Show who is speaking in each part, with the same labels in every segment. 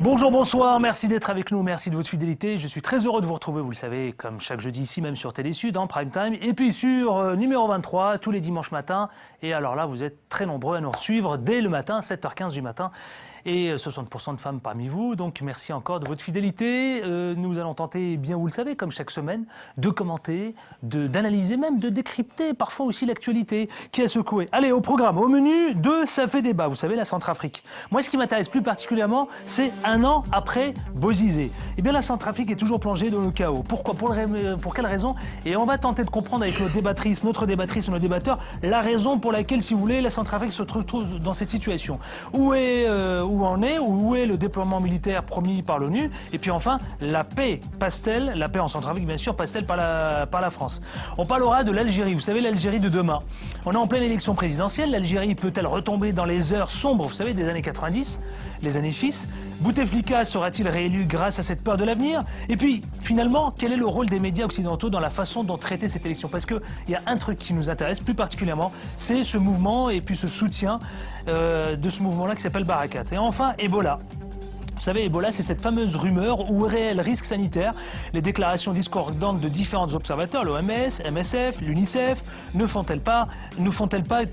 Speaker 1: Bonjour, bonsoir, merci d'être avec nous, merci de votre fidélité. Je suis très heureux de vous retrouver, vous le savez, comme chaque jeudi ici, même sur Télé Sud, en prime time, et puis sur numéro 23, tous les dimanches matins. Et alors là, vous êtes très nombreux à nous suivre dès le matin, 7h15 du matin. Et 60% de femmes parmi vous, donc merci encore de votre fidélité. Nous allons tenter, bien vous le savez, comme chaque semaine, de commenter, d'analyser même, de décrypter parfois aussi l'actualité qui a secoué. Allez, au programme, au menu de Ça fait débat, vous savez, la Centrafrique. Moi, ce qui m'intéresse plus particulièrement, c'est un an après Bozizé. Eh bien, la Centrafrique est toujours plongée dans le chaos. Pourquoi ? Pour quelle raison ? Et on va tenter de comprendre avec nos débattrices, notre débattrice et nos débatteurs, la raison pour laquelle, si vous voulez, la Centrafrique se trouve dans cette situation. Où en est, où est le déploiement militaire promis par l'ONU, et puis enfin, la paix passe-t-elle, la paix en Centrafrique bien sûr, passe-t-elle par la France. On parlera de l'Algérie, vous savez, l'Algérie de demain. On est en pleine élection présidentielle, l'Algérie peut-elle retomber dans les heures sombres, vous savez, des années 90, les années fils. Bouteflika sera-t-il réélu grâce à cette peur de l'avenir? Et puis, finalement, quel est le rôle des médias occidentaux dans la façon dont traiter cette élection? Parce qu'il y a un truc qui nous intéresse plus particulièrement, c'est ce mouvement et puis ce soutien de ce mouvement-là qui s'appelle Barakat. Et enfin, Ebola. Vous savez, Ebola, c'est cette fameuse rumeur ou réel risque sanitaire. Les déclarations discordantes de différents observateurs, l'OMS, MSF, l'UNICEF, ne font-elles pas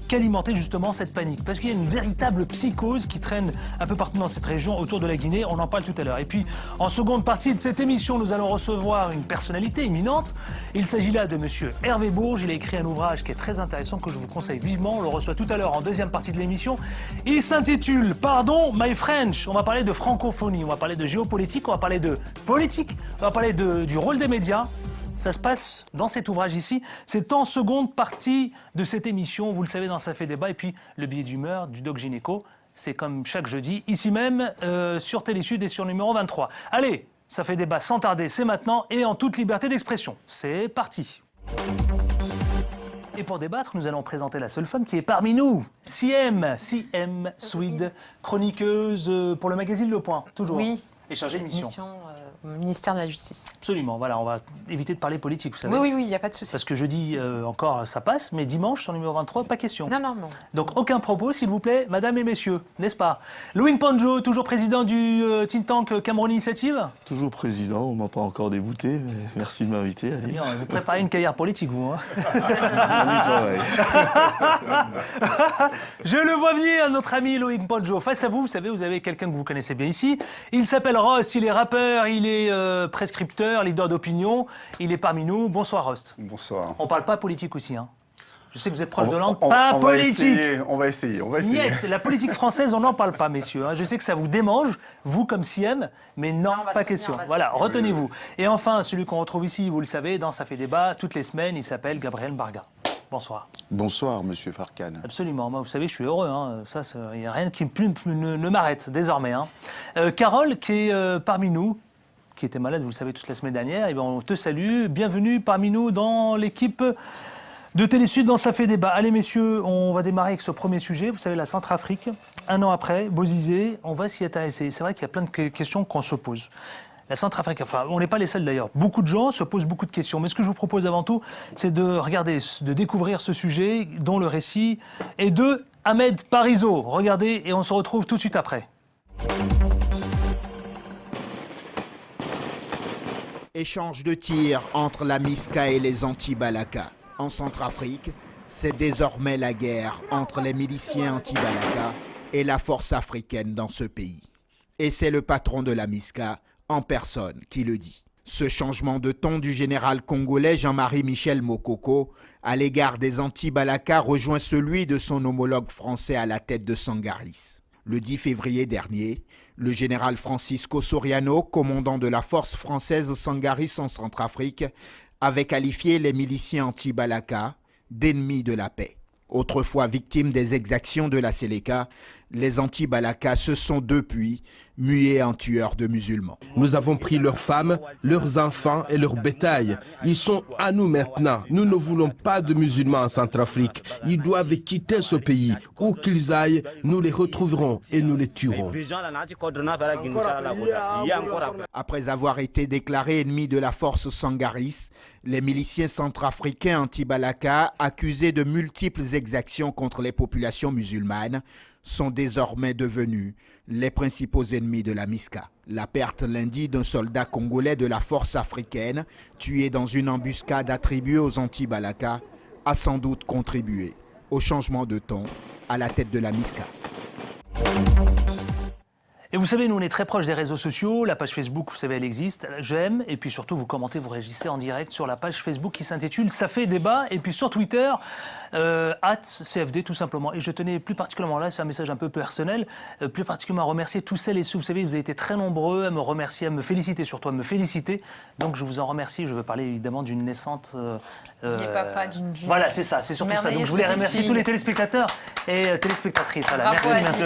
Speaker 1: qu'alimenter justement cette panique? Parce qu'il y a une véritable psychose qui traîne un peu partout dans cette région, autour de la Guinée. On en parle tout à l'heure. Et puis, en seconde partie de cette émission, nous allons recevoir une personnalité éminente. Il s'agit là de monsieur Hervé Bourges. Il a écrit un ouvrage qui est très intéressant, que je vous conseille vivement. On le reçoit tout à l'heure en deuxième partie de l'émission. Il s'intitule « Pardon, my French ». On va parler de francophonie. On va parler de géopolitique, on va parler de politique, on va parler du rôle des médias. Ça se passe dans cet ouvrage ici. C'est en seconde partie de cette émission, vous le savez, dans Ça fait débat. Et puis le billet d'humeur du Doc Gynéco, c'est comme chaque jeudi, ici même, sur Télé Sud et sur numéro 23. Allez, Ça fait débat sans tarder, c'est maintenant et en toute liberté d'expression. C'est parti. Et pour débattre, nous allons présenter la seule femme qui est parmi nous, Siem Swede, chroniqueuse pour le magazine Le Point, toujours.
Speaker 2: Oui.
Speaker 1: Et chargée de mission.
Speaker 2: Ministère de la Justice.
Speaker 1: Absolument, voilà, on va éviter de parler politique, vous savez.
Speaker 2: Oui, il n'y a pas de souci.
Speaker 1: Parce que jeudi encore, ça passe, mais dimanche, sur numéro 23, pas question.
Speaker 2: Non.
Speaker 1: Donc aucun propos, s'il vous plaît, mesdames et messieurs, n'est-ce pas? Louis Ponjo, toujours président du think tank Cameroun Initiative.
Speaker 3: Toujours président, on ne m'a pas encore débouté, mais merci de m'inviter.
Speaker 1: Vous préparez une carrière politique, vous, hein?
Speaker 3: On y travaille.
Speaker 1: Je le vois venir, notre ami Loïc Ponjo. Face à vous, vous savez, vous avez quelqu'un que vous connaissez bien ici. Il s'appelle Rost, il est rappeur, il est prescripteur, leader d'opinion. Il est parmi nous. Bonsoir, Rost.
Speaker 3: Bonsoir.
Speaker 1: On parle pas politique aussi, hein? Je sais que vous êtes proche de langue. Pas politique.
Speaker 3: On va essayer.
Speaker 1: Niet, la politique française, on n'en parle pas, messieurs. Hein. Je sais que ça vous démange, vous comme Siem, mais non, pas question. Voilà, retenez-vous. Et enfin, celui qu'on retrouve ici, vous le savez, dans Ça fait débat, toutes les semaines, il s'appelle Gabriel Barga. Bonsoir.
Speaker 4: Bonsoir, monsieur Farkan.
Speaker 1: Absolument. Moi, vous savez, je suis heureux. Hein. Ça, il n'y a rien qui ne m'arrête désormais. Hein. Carole, qui est parmi nous, qui était malade, vous le savez, toute la semaine dernière, et bien, on te salue. Bienvenue parmi nous dans l'équipe de Télé Sud dans Ça fait débat. Allez, messieurs, on va démarrer avec ce premier sujet. Vous savez, la Centrafrique, un an après, Bozizé, on va s'y intéresser. C'est vrai qu'il y a plein de questions qu'on se pose. La Centrafrique, enfin, on n'est pas les seuls d'ailleurs. Beaucoup de gens se posent beaucoup de questions. Mais ce que je vous propose avant tout, c'est de regarder, de découvrir ce sujet dont le récit est de Ahmed Parizeau. Regardez et on se retrouve tout de suite après.
Speaker 5: Échange de tirs entre la MISCA et les anti-Balaka. En Centrafrique, c'est désormais la guerre entre les miliciens anti-Balaka et la force africaine dans ce pays. Et c'est le patron de la MISCA, en personne, qui le dit. Ce changement de ton du général congolais Jean-Marie Michel Mokoko à l'égard des anti-Balaka rejoint celui de son homologue français à la tête de Sangaris. Le 10 février dernier, le général Francisco Soriano, commandant de la force française Sangaris en Centrafrique, avait qualifié les miliciens anti-Balaka d'ennemis de la paix. Autrefois victimes des exactions de la Séléka, Les anti-Balaka se sont depuis mués en tueurs de musulmans.
Speaker 6: Nous avons pris leurs femmes, leurs enfants et leur bétail. Ils sont à nous maintenant. Nous ne voulons pas de musulmans en Centrafrique. Ils doivent quitter ce pays. Où qu'ils aillent, nous les retrouverons et nous les tuerons.
Speaker 5: Après avoir été déclarés ennemis de la force Sangaris, les miliciens centrafricains anti-Balaka, accusés de multiples exactions contre les populations musulmanes, sont désormais devenus les principaux ennemis de la MISCA. La perte lundi d'un soldat congolais de la force africaine, tué dans une embuscade attribuée aux anti-Balaka, a sans doute contribué au changement de ton à la tête de la MISCA.
Speaker 1: Et vous savez, nous, on est très proche des réseaux sociaux. La page Facebook, vous savez, elle existe. J'aime. Et puis surtout, vous commentez, vous réagissez en direct sur la page Facebook qui s'intitule « Ça fait débat ». Et puis sur Twitter, @CFD, tout simplement. Et je tenais plus particulièrement, là, c'est un message un peu personnel, plus particulièrement à remercier tous celles et ceux. Vous savez, vous avez été très nombreux à me remercier, à me féliciter, surtout à me féliciter. Donc je vous en remercie. Je veux parler évidemment d'une naissante...
Speaker 2: Il n'est papa d'une...
Speaker 1: Voilà, c'est ça, c'est surtout ça. Donc je voulais remercier tous les téléspectateurs et téléspectatrices. Voilà.
Speaker 2: Bravo,
Speaker 1: Merci.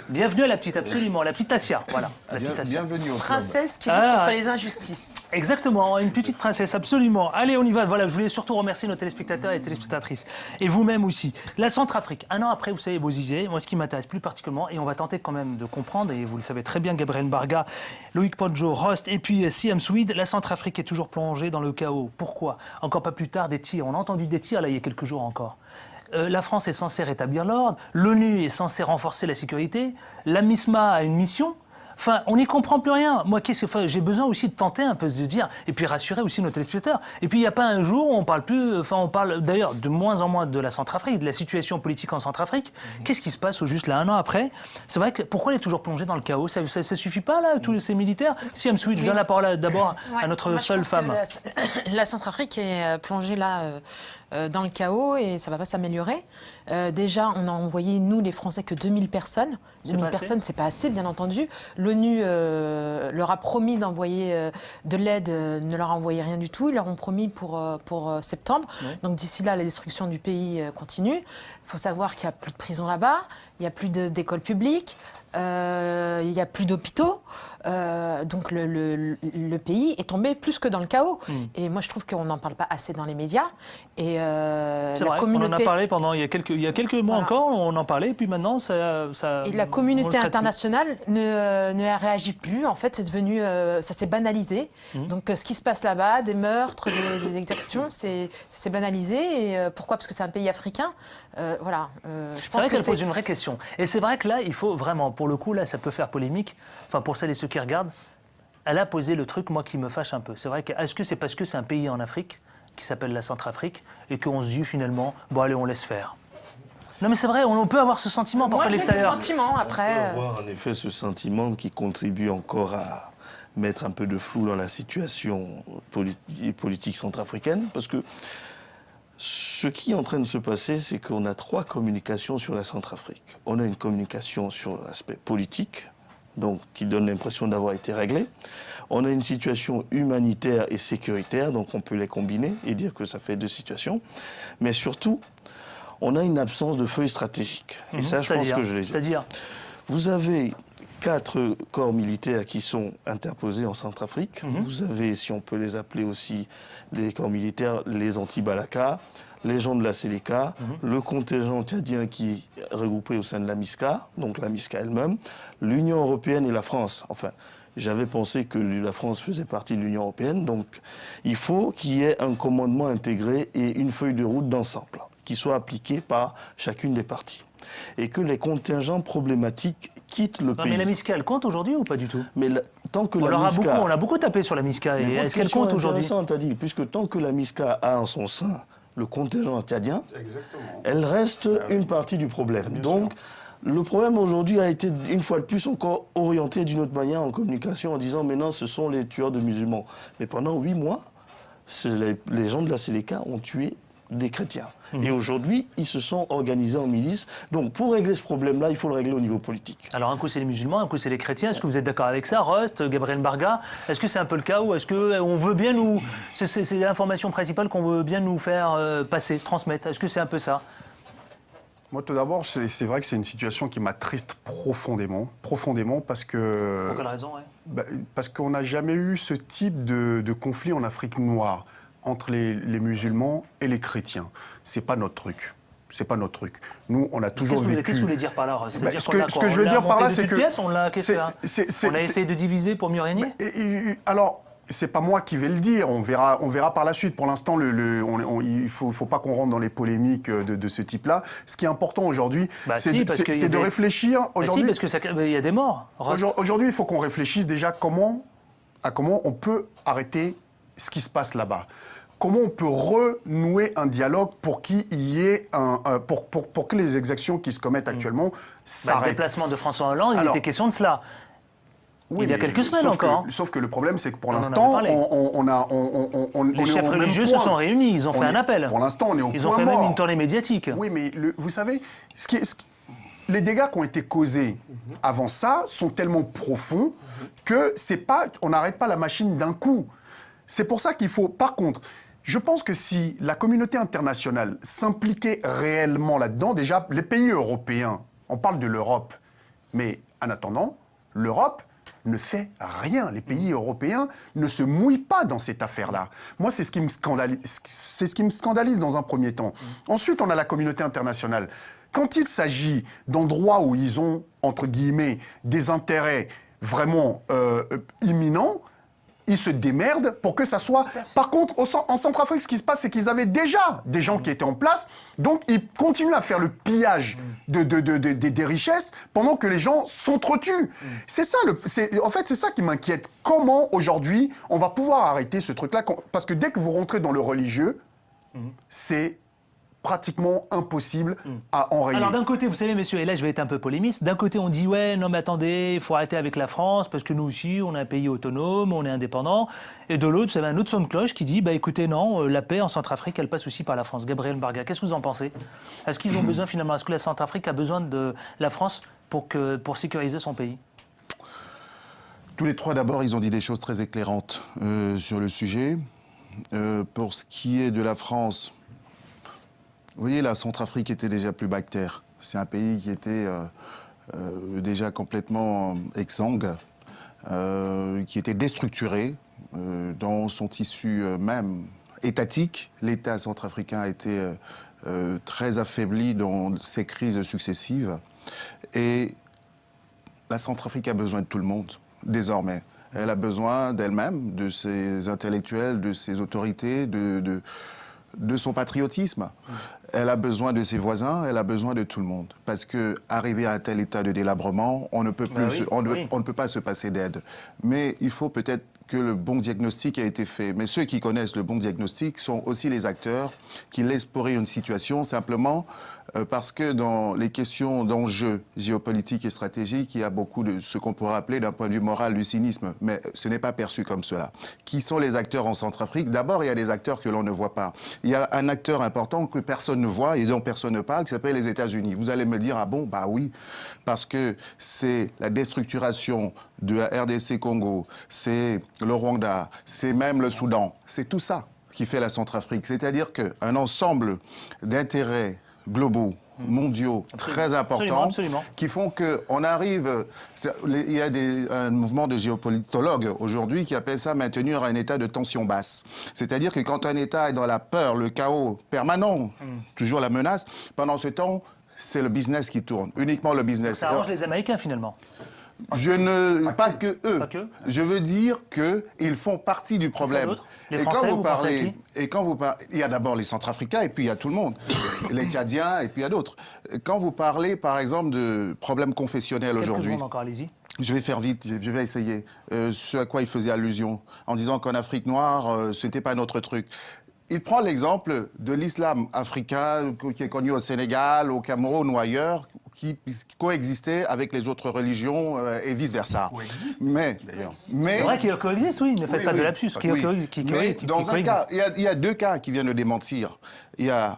Speaker 1: Bienvenue à la petite, absolument, la petite Tassia. Voilà, la petite Tassia.
Speaker 4: Bienvenue au club.
Speaker 2: Princesse qui lutte contre les injustices.
Speaker 1: Exactement, une petite princesse, absolument. Allez, on y va. Voilà, je voulais surtout remercier nos téléspectateurs et téléspectatrices. Et vous-même aussi. La Centrafrique, un an après, vous savez, Bozizé, moi ce qui m'intéresse plus particulièrement, et on va tenter quand même de comprendre, et vous le savez très bien, Gabriel Barga, Loïc Ponjo, Rost et puis Siam Swede, la Centrafrique est toujours plongée dans le chaos. Pourquoi? Encore pas plus tard, des tirs. On a entendu des tirs, là, il y a quelques jours encore. La France est censée rétablir l'ordre, l'ONU est censée renforcer la sécurité, la MISMA a une mission. Enfin, on n'y comprend plus rien. Moi, j'ai besoin aussi de tenter un peu de dire, et puis rassurer aussi nos téléspectateurs. Et puis, il n'y a pas un jour où on parle plus, enfin, on parle d'ailleurs de moins en moins de la Centrafrique, de la situation politique en Centrafrique. Qu'est-ce qui se passe au juste là, un an après? C'est vrai que pourquoi on est toujours plongé dans le chaos? Ça suffit pas, là, tous ces militaires? Siam Swede, je donne la parole d'abord à notre seule femme.
Speaker 2: La Centrafrique est plongée là dans le chaos et ça ne va pas s'améliorer. Déjà, on a envoyé, nous, les Français, que 2000 personnes. 2000 personnes, c'est pas assez, bien entendu. L'ONU leur a promis d'envoyer de l'aide, ne leur a envoyé rien du tout. Ils leur ont promis pour septembre. Ouais. Donc d'ici là, la destruction du pays continue. Il faut savoir qu'il n'y a plus de prison là-bas, il n'y a plus d'écoles publiques, il n'y a plus d'hôpitaux. Donc le pays est tombé plus que dans le chaos. Et moi, je trouve qu'on n'en parle pas assez dans les médias. Et
Speaker 1: c'est vrai, on en a parlé pendant il y a quelques mois encore, on en parlait, et puis maintenant, ça
Speaker 2: et la communauté internationale ne réagit plus. En fait, c'est devenu, ça s'est banalisé. Donc, ce qui se passe là-bas, des meurtres, des exactions, c'est banalisé. Et pourquoi? Parce que c'est un pays africain. Voilà.
Speaker 1: C'est vrai qu'elle pose une vraie question. Et c'est vrai que là, il faut vraiment, pour le coup, là, ça peut faire polémique. Enfin, pour celles et ceux qui regardent, elle a posé le truc, moi, qui me fâche un peu. C'est vrai que, est-ce que c'est parce que c'est un pays en Afrique qui s'appelle la Centrafrique et qu'on se dit finalement, bon, allez, on laisse faire? Non, mais c'est vrai, on peut avoir ce sentiment parfois de l'extérieur.
Speaker 2: Moi, j'ai ce sentiment, après...
Speaker 3: On peut avoir en effet ce sentiment qui contribue encore à mettre un peu de flou dans la situation politique centrafricaine, parce que ce qui est en train de se passer, c'est qu'on a 3 communications sur la Centrafrique. On a une communication sur l'aspect politique, donc qui donne l'impression d'avoir été réglée. On a une situation humanitaire et sécuritaire, donc on peut les combiner et dire que ça fait 2 situations. Mais surtout, on a une absence de feuille stratégique. Et ça, je pense que je l'ai dit.
Speaker 1: C'est-à-dire,
Speaker 3: vous avez 4 corps militaires qui sont interposés en Centrafrique. Vous avez, si on peut les appeler aussi, les corps militaires, les anti-Balaka, les gens de la Séléka, le contingent tchadien qui est regroupé au sein de la MISCA, donc la MISCA elle-même, l'Union européenne et la France. Enfin, j'avais pensé que la France faisait partie de l'Union européenne, donc il faut qu'il y ait un commandement intégré et une feuille de route d'ensemble qui soit appliquée par chacune des parties. Et que les contingents problématiques quittent le pays.
Speaker 1: Mais la MISCA, elle compte aujourd'hui ou pas du tout?
Speaker 3: Mais tant que la MISCA...
Speaker 1: On a beaucoup tapé sur la MISCA. Et est-ce qu'elle compte aujourd'hui?
Speaker 3: Puisque tant que la MISCA a en son sein le contingent tchadien, elle reste une partie du problème. Donc, le problème aujourd'hui a été, une fois de plus, encore orienté d'une autre manière en communication en disant « maintenant, ce sont les tueurs de musulmans ». Mais pendant 8 mois, les gens de la Séléka ont tué des chrétiens. Et aujourd'hui, ils se sont organisés en milice. Donc, pour régler ce problème-là, il faut le régler au niveau politique.
Speaker 1: Alors, un coup, c'est les musulmans, un coup, c'est les chrétiens. Est-ce que vous êtes d'accord avec ça, Rost, Gabriel Barga? Est-ce que c'est un peu le cas ou est-ce qu'on veut bien nous... C'est l'information principale qu'on veut bien nous faire passer, transmettre. Est-ce que c'est un peu ça?
Speaker 4: Moi, tout d'abord, c'est vrai que c'est une situation qui m'attriste profondément, parce que...
Speaker 1: Pour quelle raison, ouais.
Speaker 4: Parce qu'on n'a jamais eu ce type de conflit en Afrique noire entre les musulmans et les chrétiens. C'est pas notre truc. C'est pas notre truc. Nous, on a toujours vécu...
Speaker 1: Qu'est-ce que vous voulez dire par là? C'est-à-dire
Speaker 4: ce que je veux dire par là, c'est que...
Speaker 1: On a essayé de diviser pour mieux régner?
Speaker 4: Alors... C'est pas moi qui vais le dire, on verra par la suite. Pour l'instant, il faut pas qu'on rentre dans les polémiques de ce type-là. Ce qui est important aujourd'hui, c'est de réfléchir.
Speaker 1: Aujourd'hui, parce qu'il y a des morts.
Speaker 4: Aujourd'hui, il faut qu'on réfléchisse déjà comment on peut arrêter ce qui se passe là-bas. Comment on peut renouer un dialogue pour qu'il y ait pour que les exactions qui se commettent actuellement s'arrêtent.
Speaker 1: Le déplacement de François Hollande, il était question de cela.
Speaker 4: Oui,
Speaker 1: il y a quelques semaines encore.
Speaker 4: Sauf que le problème, c'est que pour l'instant,
Speaker 1: les chefs religieux se sont réunis, ils ont fait un appel.
Speaker 4: Pour l'instant, on est au point mort.
Speaker 1: Ils ont fait même une tournée médiatique.
Speaker 4: Oui, mais vous savez, les dégâts qui ont été causés avant ça sont tellement profonds que on n'arrête pas la machine d'un coup. C'est pour ça qu'il faut, par contre, je pense que si la communauté internationale s'impliquait réellement là-dedans, déjà, les pays européens, on parle de l'Europe, mais en attendant, l'Europe ne fait rien. Les pays européens ne se mouillent pas dans cette affaire-là. Moi, c'est ce qui me scandalise dans un premier temps. Ensuite, on a la communauté internationale. Quand il s'agit d'endroits où ils ont, entre guillemets, des intérêts vraiment imminents, ils se démerdent pour que ça soit... Par contre, en Centrafrique, ce qui se passe, c'est qu'ils avaient déjà des gens qui étaient en place, donc ils continuent à faire le pillage des richesses pendant que les gens s'entretuent. C'est ça, en fait, c'est ça qui m'inquiète. Comment, aujourd'hui, on va pouvoir arrêter ce truc-là? Parce que dès que vous rentrez dans le religieux, c'est pratiquement impossible à enrayer.
Speaker 1: Alors d'un côté, vous savez, messieurs, et là je vais être un peu polémiste, d'un côté on dit ouais, non mais attendez, il faut arrêter avec la France parce que nous aussi, on est un pays autonome, on est indépendant. Et de l'autre, vous avez un autre son de cloche qui dit bah écoutez, non, la paix en Centrafrique, elle passe aussi par la France. Gabriel Mbarga, qu'est-ce que vous en pensez? Est-ce qu'ils ont besoin finalement, est-ce que la Centrafrique a besoin de la France pour sécuriser son pays?
Speaker 4: Tous les trois, d'abord, ils ont dit des choses très éclairantes sur le sujet. Pour ce qui est de la France, vous voyez, la Centrafrique était déjà plus bactère. C'est un pays qui était déjà complètement exsangue, qui était déstructuré dans son tissu même étatique. L'État centrafricain a été très affaibli dans ses crises successives. Et la Centrafrique a besoin de tout le monde, désormais. Elle a besoin d'elle-même, de ses intellectuels, de ses autorités, de son patriotisme. Elle a besoin de ses voisins, elle a besoin de tout le monde. Parce qu'arriver à un tel état de délabrement, on ne peut pas se passer d'aide. Mais il faut peut-être que le bon diagnostic a été fait. Mais ceux qui connaissent le bon diagnostic sont aussi les acteurs qui laissent pourrir une situation simplement parce que dans les questions d'enjeux géopolitiques et stratégiques, il y a beaucoup de ce qu'on pourrait appeler d'un point de vue moral du cynisme, mais ce n'est pas perçu comme cela. Qui sont les acteurs en Centrafrique? D'abord, il y a des acteurs que l'on ne voit pas. Il y a un acteur important que personne ne voit et dont personne ne parle, qui s'appelle les États-Unis. Vous allez me dire, ah bon, bah oui, parce que c'est la déstructuration de la RDC Congo, c'est le Rwanda, c'est même le Soudan. C'est tout ça qui fait la Centrafrique. C'est-à-dire qu'un ensemble d'intérêts globaux, mondiaux, très importants, qui font qu'on arrive... Il y a un mouvement de géopolitologues aujourd'hui qui appelle ça maintenir un état de tension basse. C'est-à-dire que quand un état est dans la peur, le chaos permanent, toujours la menace, pendant ce temps, c'est le business qui tourne, uniquement le business.
Speaker 1: Ça arrange les Américains finalement.
Speaker 4: Pas que eux. Je veux dire qu'ils font partie du problème.
Speaker 1: Les Français,
Speaker 4: quand vous parlez, il y a d'abord les Centrafricains et puis il y a tout le monde, les Tchadiens et puis il y a d'autres. Quand vous parlez, par exemple, de problèmes confessionnels aujourd'hui.
Speaker 1: Encore, allez-y.
Speaker 4: Je vais faire vite, je vais essayer. Ce à quoi il faisait allusion, en disant qu'en Afrique noire, ce n'était pas notre truc. Il prend l'exemple de l'islam africain qui est connu au Sénégal, au Cameroun ou ailleurs, qui coexistait avec les autres religions et vice-versa. Mais
Speaker 1: c'est vrai qu'il coexiste, oui, ne faites pas de lapsus.
Speaker 4: Mais dans un cas, il y a deux cas qui viennent de démentir. Il y a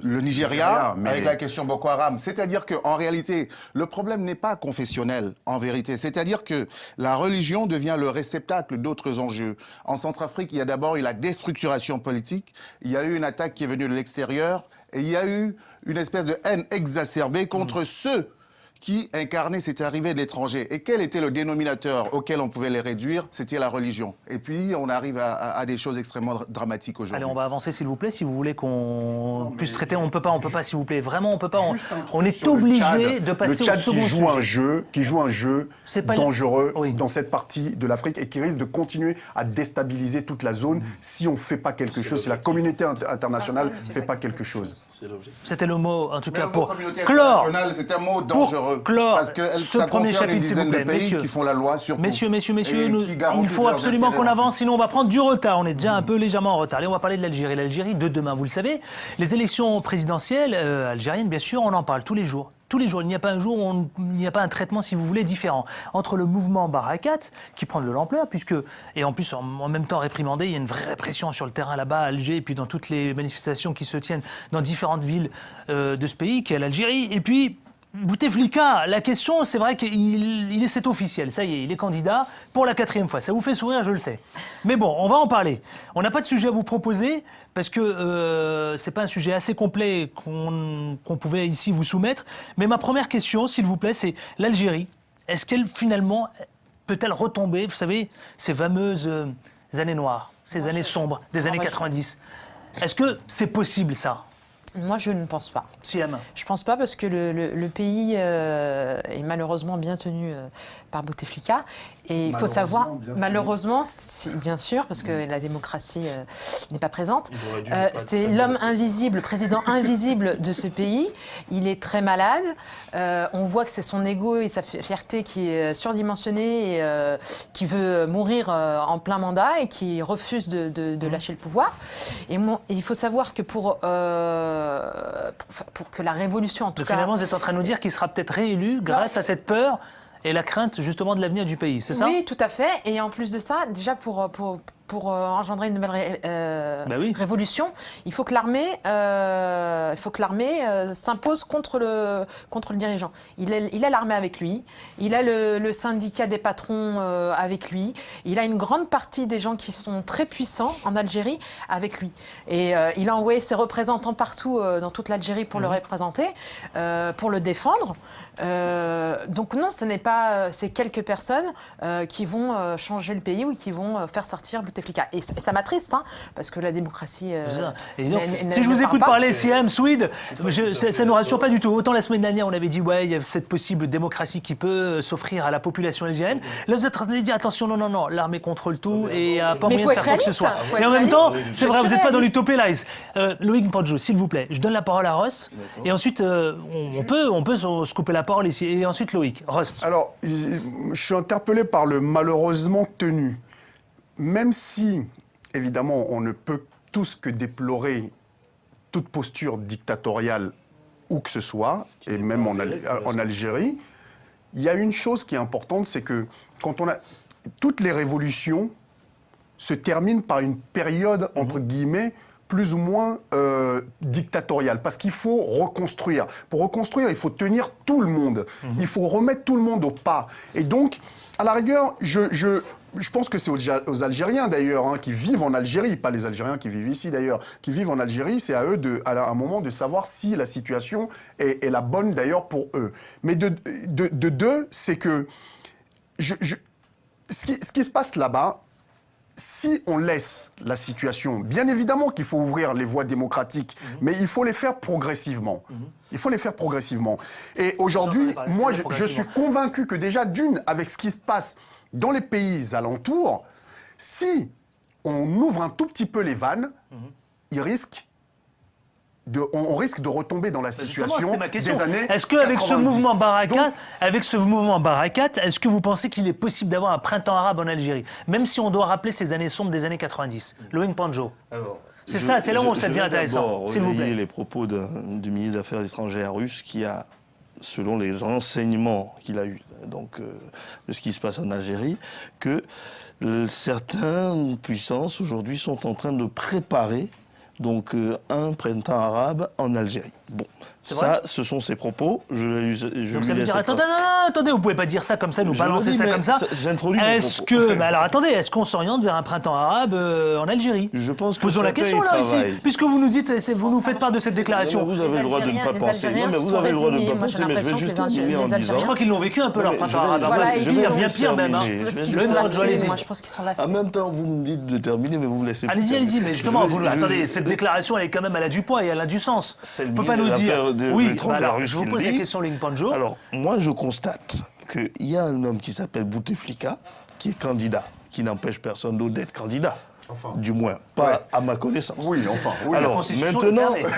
Speaker 4: le Nigeria, avec la question Boko Haram. C'est-à-dire qu'en réalité, le problème n'est pas confessionnel, en vérité. C'est-à-dire que la religion devient le réceptacle d'autres enjeux. En Centrafrique, il y a d'abord eu la déstructuration politique, il y a eu une attaque qui est venue de l'extérieur, Et il y a eu une espèce de haine exacerbée contre ceux qui incarnaient cette arrivée de l'étranger. Et quel était le dénominateur auquel on pouvait les réduire? C'était la religion. Et puis, on arrive à des choses extrêmement dramatiques aujourd'hui.
Speaker 1: Allez, on va avancer, s'il vous plaît, si vous voulez qu'on puisse traiter. On ne peut pas, s'il vous plaît. Vraiment, on ne peut pas. On est obligé de passer au second sujet.
Speaker 7: Qui joue un jeu
Speaker 1: pas
Speaker 7: dangereux dans cette partie de l'Afrique et qui risque de continuer à déstabiliser toute la zone si on ne fait pas quelque chose, si la communauté internationale ne fait pas quelque chose.
Speaker 1: C'était le mot, en tout cas,
Speaker 4: Le mot
Speaker 1: pour
Speaker 4: communauté
Speaker 1: clore.
Speaker 4: internationale, c'est un mot dangereux.
Speaker 1: Clore
Speaker 4: parce que
Speaker 1: ce
Speaker 4: ça
Speaker 1: premier
Speaker 4: concerne une
Speaker 1: chapitre, s'il vous
Speaker 4: dizaine
Speaker 1: plaît,
Speaker 4: de pays
Speaker 1: messieurs.
Speaker 4: qui font la loi surtout.
Speaker 1: Messieurs,
Speaker 4: Et
Speaker 1: il
Speaker 4: qui garantissent
Speaker 1: faut
Speaker 4: leurs
Speaker 1: absolument
Speaker 4: intérêts
Speaker 1: qu'on avance,
Speaker 4: aussi.
Speaker 1: sinon on va prendre du retard. On est déjà un peu légèrement en retard. Allez, on va parler de l'Algérie. L'Algérie de demain, vous le savez. Les élections présidentielles algériennes, bien sûr, on en parle tous les jours. Tous les jours, il n'y a pas un jour où il n'y a pas un traitement, si vous voulez, différent. Entre le mouvement Barakat, qui prend de l'ampleur, et en plus, en même temps réprimandé, il y a une vraie répression sur le terrain là-bas, à Alger, et puis dans toutes les manifestations qui se tiennent dans différentes villes de ce pays, qui est l'Algérie. Et puis, Bouteflika, la question, c'est vrai c'est officiel, ça y est, il est candidat pour la 4e fois. Ça vous fait sourire, je le sais. Mais bon, on va en parler. On n'a pas de sujet à vous proposer, parce que c'est pas un sujet assez complet qu'on pouvait ici vous soumettre. Mais ma première question, s'il vous plaît, c'est l'Algérie. Est-ce qu'elle, finalement, peut-elle retomber, vous savez, ces fameuses années noires, ces années sombres des années 90 ? Est-ce que c'est possible, ça ?
Speaker 2: Moi, je ne pense pas.
Speaker 1: Siam.
Speaker 2: Je ne pense pas parce que le pays est malheureusement bien tenu par Bouteflika. Et il faut savoir, malheureusement, bien sûr, parce que la démocratie n'est pas présente, c'est l'homme invisible, le président invisible de ce pays. Il est très malade. On voit que c'est son ego et sa fierté qui est surdimensionnée et qui veut mourir en plein mandat et qui refuse de lâcher le pouvoir. Et il faut savoir que pour que la révolution, en tout cas...
Speaker 1: Finalement, vous êtes en train de nous dire qu'il sera peut-être réélu grâce à cette peur et la crainte, justement, de l'avenir du pays, c'est ça ?
Speaker 2: Oui, tout à fait. Et en plus de ça, déjà pour engendrer une nouvelle révolution, il faut que l'armée s'impose contre le dirigeant. Il a l'armée avec lui, il a le syndicat des patrons avec lui, il a une grande partie des gens qui sont très puissants en Algérie avec lui. Et il a envoyé ses représentants partout dans toute l'Algérie pour le représenter, pour le défendre. Donc non, ce n'est pas ces quelques personnes qui vont changer le pays ou qui vont faire sortir Bouteflika. Et ça m'attriste, parce que la démocratie.
Speaker 1: Si je vous écoute parler Siam, Swede, ça ne nous rassure pas du tout. Autant la semaine dernière, on avait dit, ouais, il y a cette possible démocratie qui peut s'offrir à la population algérienne. Là, vous êtes en train de dire, attention, non, l'armée contrôle tout et il n'y a pas moyen de faire quoi que ce soit. Et en même temps, c'est vrai, vous n'êtes pas dans l'utopie là. Loïc Mpanjo, s'il vous plaît, je donne la parole à Ross. Et ensuite, on peut se couper la parole ici. Et ensuite, Loïc. Ross.
Speaker 7: Alors, je suis interpellé par le malheureusement tenu. Même si, évidemment, on ne peut tous que déplorer toute posture dictatoriale où que ce soit, et même en Algérie, il y a une chose qui est importante, c'est que toutes les révolutions se terminent par une période, entre guillemets, plus ou moins dictatoriale, parce qu'il faut reconstruire. Pour reconstruire, il faut tenir tout le monde. Il faut remettre tout le monde au pas. Et donc, à la rigueur, je pense que c'est aux Algériens d'ailleurs, qui vivent en Algérie, pas les Algériens qui vivent ici d'ailleurs, qui vivent en Algérie, c'est à eux à un moment de savoir si la situation est la bonne d'ailleurs pour eux. Mais de deux, c'est que ce qui se passe là-bas, si on laisse la situation, bien évidemment qu'il faut ouvrir les voies démocratiques, mais il faut les faire progressivement. Il faut les faire progressivement. Et aujourd'hui, moi, je suis convaincu que déjà, avec ce qui se passe dans les pays alentours, si on ouvre un tout petit peu les vannes, on risque de retomber dans la situation des années 90.
Speaker 1: Est-ce qu'avec ce mouvement Barakat, est-ce que vous pensez qu'il est possible d'avoir un printemps arabe en Algérie, même si on doit rappeler ces années sombres des années 90 ? Loïc Mpanjo. C'est là où ça devient intéressant, s'il vous plaît.
Speaker 3: Les propos du ministre des Affaires étrangères russe qui a, selon les renseignements qu'il a eus de ce qui se passe en Algérie, que certaines puissances aujourd'hui sont en train de préparer donc un printemps arabe en Algérie. Bon, ça, ce sont ses propos.
Speaker 1: Donc ça veut dire, attendez, vous pouvez pas dire ça comme ça, nous balancer ça comme ça.
Speaker 3: J'introduis mon
Speaker 1: Est-ce
Speaker 3: propos.
Speaker 1: que, mais alors attendez, est-ce qu'on s'oriente vers un printemps arabe en Algérie?
Speaker 3: Je pense que
Speaker 1: posons la question là ici, puisque vous nous dites, vous nous faites part de cette déclaration.
Speaker 3: Vous avez le droit de ne pas penser. Non, mais vous avez le droit de ne pas penser, mais je vais juste terminer en disant.
Speaker 1: Je crois qu'ils l'ont vécu un peu leur printemps arabe.
Speaker 2: Voilà,
Speaker 1: Je
Speaker 2: ils
Speaker 1: vais dire
Speaker 2: ont-
Speaker 1: bien pire même. hein.
Speaker 2: Parce qu'ils
Speaker 1: Le
Speaker 2: sont
Speaker 1: Nord,
Speaker 2: lassés,
Speaker 1: allez-y.
Speaker 2: moi je pense qu'ils sont lassés.
Speaker 3: En même temps, vous me dites de terminer, mais vous me laissez.
Speaker 1: Allez-y, mais justement, attendez, cette
Speaker 3: je-
Speaker 1: déclaration, elle est quand même, elle a du poids et elle a du sens.
Speaker 3: C'est le
Speaker 1: On peut pas
Speaker 3: ministre
Speaker 1: nous
Speaker 3: des
Speaker 1: dire.
Speaker 3: Affaires de
Speaker 1: Oui,
Speaker 3: l'étranger
Speaker 1: alors,
Speaker 3: russe
Speaker 1: je vous
Speaker 3: qui
Speaker 1: pose
Speaker 3: le
Speaker 1: la
Speaker 3: dit.
Speaker 1: question, Ling Panjo.
Speaker 3: Alors, moi, je constate qu'il y a un homme qui s'appelle Bouteflika, qui est candidat, qui n'empêche personne d'autre d'être candidat.
Speaker 7: Enfin.
Speaker 3: Du moins, pas à ma connaissance.
Speaker 7: Oui, enfin, oui.
Speaker 3: Alors,
Speaker 1: Constitution
Speaker 3: maintenant,
Speaker 1: le permet.
Speaker 3: dans
Speaker 1: Ça,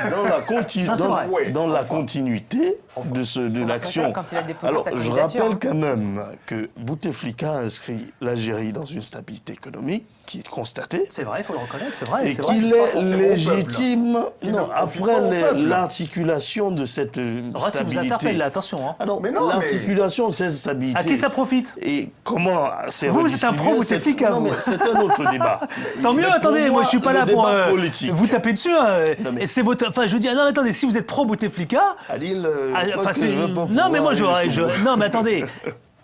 Speaker 1: c'est vrai.
Speaker 3: la continuité de l'action,
Speaker 2: quand il a déposé
Speaker 3: alors
Speaker 2: sa
Speaker 3: je
Speaker 2: candidature,
Speaker 3: rappelle
Speaker 2: hein.
Speaker 3: quand même que Bouteflika a inscrit l'Algérie dans une stabilité économique qui est constatée.
Speaker 1: C'est vrai, il faut le reconnaître, c'est vrai.
Speaker 3: Et
Speaker 1: c'est vrai.
Speaker 3: qu'il
Speaker 7: pas
Speaker 3: est
Speaker 7: forcément au
Speaker 3: légitime,
Speaker 7: Qu'il
Speaker 3: non,
Speaker 7: ne profite
Speaker 3: après
Speaker 7: pas au peuple.
Speaker 3: l'articulation de cette
Speaker 1: Ross, il vous
Speaker 3: stabilité.
Speaker 1: interpelle là, attention. Hein.
Speaker 3: Ah non,
Speaker 7: Mais non, mais-
Speaker 3: l'articulation de cette stabilité.
Speaker 1: À qui ça profite?
Speaker 3: Et comment c'est
Speaker 1: Vous, c'est un pro Bouteflika,
Speaker 3: Non,
Speaker 1: vous.
Speaker 3: mais c'est un autre débat.
Speaker 1: Tant mieux,
Speaker 3: Mais pour
Speaker 1: attendez, moi je suis pas
Speaker 3: le
Speaker 1: là pour
Speaker 3: débat politique.
Speaker 1: vous taper dessus. Hein.
Speaker 3: Non, mais-
Speaker 1: Et c'est votre. Enfin, je veux dire, non, mais attendez, si vous êtes pro Bouteflika.
Speaker 3: Adil,
Speaker 1: Enfin, c'est- non, mais moi, non, mais attendez.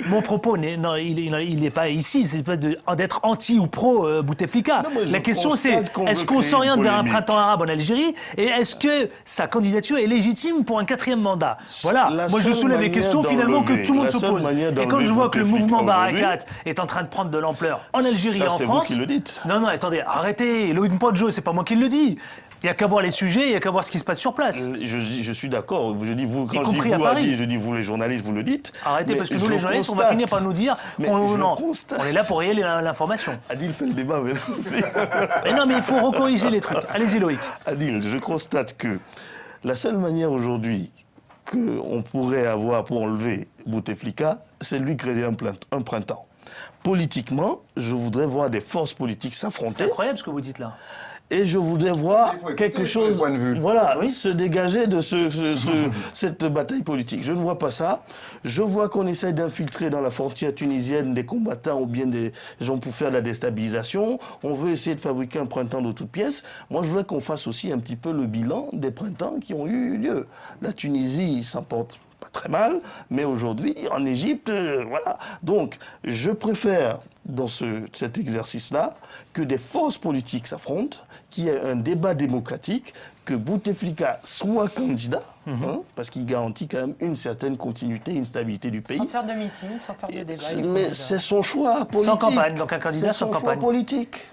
Speaker 1: Mon propos, il n'est pas ici, c'est pas d'être anti ou pro Bouteflika.
Speaker 3: Non, moi, je
Speaker 1: La question, c'est
Speaker 3: constate qu'on
Speaker 1: est-ce
Speaker 3: veut
Speaker 1: qu'on
Speaker 3: créer
Speaker 1: s'oriente
Speaker 3: une
Speaker 1: vers un
Speaker 3: polémique.
Speaker 1: printemps arabe en Algérie et est-ce que sa candidature est légitime pour un 4e mandat? Voilà.
Speaker 3: La
Speaker 1: Moi, je
Speaker 3: seule
Speaker 1: soulève les
Speaker 3: manière
Speaker 1: questions finalement que
Speaker 3: d'enlever-
Speaker 1: tout le monde
Speaker 3: la seule
Speaker 1: s'oppose.
Speaker 3: manière
Speaker 1: Et quand
Speaker 3: d'enlever
Speaker 1: je vois que le
Speaker 3: Bouteflika
Speaker 1: mouvement
Speaker 3: aujourd'hui-
Speaker 1: Barakat est en train de prendre de l'ampleur en Algérie et en
Speaker 3: c'est vous
Speaker 1: France.
Speaker 3: qui le dites.
Speaker 1: Non, attendez, arrêtez. Loïc Podjo, c'est pas moi qui le dis. Il n'y a qu'à voir les sujets, il n'y a qu'à voir ce qui se passe sur place.
Speaker 3: Je suis d'accord. Je dis vous, quand je dis
Speaker 1: compris à
Speaker 3: vous,
Speaker 1: Paris.
Speaker 3: Adil, je dis vous les journalistes, vous le dites.
Speaker 1: Arrêtez,
Speaker 3: Mais
Speaker 1: parce que nous,
Speaker 3: je
Speaker 1: les journalistes, on va
Speaker 3: constate-
Speaker 1: finir par nous dire
Speaker 3: Mais
Speaker 1: on,
Speaker 3: je
Speaker 1: non,
Speaker 3: constate.
Speaker 1: on est là pour relayer l'information.
Speaker 3: Adil fait le débat, mais aussi.
Speaker 1: Mais non, mais il faut recorriger les trucs. Allez-y, Loïc.
Speaker 3: Adil, je constate que la seule manière aujourd'hui qu'on pourrait avoir pour enlever Bouteflika, c'est de lui créer un printemps. Politiquement, je voudrais voir des forces politiques
Speaker 1: C'est
Speaker 3: s'affronter.
Speaker 1: incroyable ce que vous dites là.
Speaker 3: Et je voudrais voir
Speaker 7: Il faut écouter
Speaker 3: quelque
Speaker 7: tous
Speaker 3: chose,
Speaker 7: les points de vue.
Speaker 3: voilà,
Speaker 1: Oui.
Speaker 3: se dégager de cette bataille politique. Je ne vois pas ça. Je vois qu'on essaye d'infiltrer dans la frontière tunisienne des combattants ou bien des gens pour faire la déstabilisation. On veut essayer de fabriquer un printemps de toutes pièces. Moi, je voudrais qu'on fasse aussi un petit peu le bilan des printemps qui ont eu lieu. La Tunisie s'en porte pas très mal, mais aujourd'hui, en Égypte, voilà. Donc, je préfère, dans cet exercice-là, que des forces politiques s'affrontent, qu'il y ait un débat démocratique, que Bouteflika soit candidat, hein, parce qu'il garantit quand même une certaine continuité, une stabilité du pays.
Speaker 2: Sans faire de meeting, sans faire de débat. il est
Speaker 3: Mais
Speaker 2: candidat.
Speaker 3: c'est son choix politique.
Speaker 1: Sans campagne, donc un candidat
Speaker 3: C'est
Speaker 1: sans
Speaker 3: son choix
Speaker 1: campagne.
Speaker 3: politique.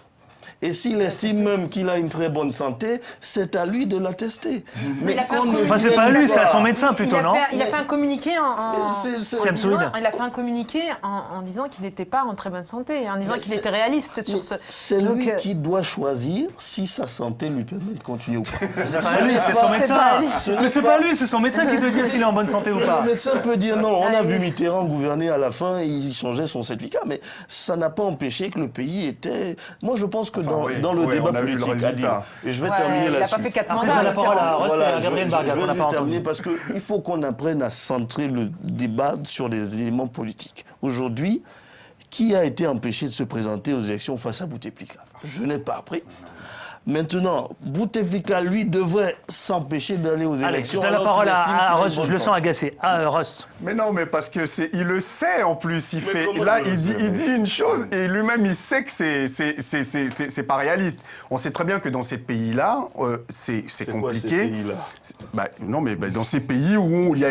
Speaker 3: Et s'il estime même qu'il a une très bonne santé, c'est à lui de l'attester.
Speaker 2: Mais il a fait un
Speaker 3: qu'on ne
Speaker 2: communiqué.
Speaker 1: Enfin, c'est pas lui, c'est à son médecin plutôt, non?
Speaker 2: Il a fait un communiqué en
Speaker 1: Siam
Speaker 2: disant-
Speaker 1: Souid.
Speaker 2: il a fait un communiqué en disant qu'il n'était pas en très bonne santé, en disant
Speaker 3: Mais
Speaker 2: qu'il
Speaker 3: c'est-
Speaker 2: était réaliste sur
Speaker 3: Mais
Speaker 2: ce.
Speaker 3: c'est
Speaker 2: Donc,
Speaker 3: lui qui doit choisir si sa santé lui permet de continuer ou pas.
Speaker 1: C'est pas lui, c'est son
Speaker 2: C'est
Speaker 1: médecin.
Speaker 2: pas lui.
Speaker 1: Mais c'est pas lui, c'est son médecin qui doit dire s'il est en bonne santé ou pas.
Speaker 3: Le médecin peut dire non, on a
Speaker 2: Allez.
Speaker 3: vu Mitterrand gouverner à la fin, il changeait son certificat, mais ça n'a pas empêché que le pays était... Moi je pense que dans
Speaker 7: oui,
Speaker 3: le
Speaker 7: oui,
Speaker 3: débat
Speaker 7: on a vu le
Speaker 3: politique, Adil,
Speaker 7: résultat.
Speaker 3: et je vais
Speaker 2: Ouais,
Speaker 3: terminer
Speaker 2: il n'a
Speaker 3: là-dessus.
Speaker 2: pas fait 4
Speaker 1: Après,
Speaker 2: mandats.
Speaker 1: je donne la parole à Ross et à
Speaker 3: je
Speaker 1: Gabriel
Speaker 3: vais
Speaker 1: Vargas, on n'a
Speaker 3: juste
Speaker 1: pas
Speaker 3: terminer
Speaker 1: entendu.
Speaker 3: parce qu'il faut qu'on apprenne à centrer le débat sur des éléments politiques. Aujourd'hui, qui a été empêché de se présenter aux élections face à Bouteflika? Je n'ai pas appris. Maintenant, Bouteflika, lui, devrait s'empêcher d'aller aux
Speaker 1: Allez, je
Speaker 3: élections.
Speaker 1: donne la
Speaker 3: alors
Speaker 1: parole
Speaker 3: qu'il estime
Speaker 1: à
Speaker 3: qu'il a une
Speaker 1: Ross,
Speaker 3: bonne
Speaker 1: je le sens
Speaker 3: santé.
Speaker 1: agacé. Ross.
Speaker 7: Mais non, mais parce que il le sait en plus.
Speaker 3: comment
Speaker 7: Là,
Speaker 3: il le
Speaker 7: il
Speaker 3: sait, mais-
Speaker 7: dit une chose et lui-même il sait que c'est pas réaliste. On sait très bien que dans ces pays-là, c'est
Speaker 3: quoi,
Speaker 7: compliqué.
Speaker 3: ces pays-là
Speaker 7: Non, mais dans ces pays où il y a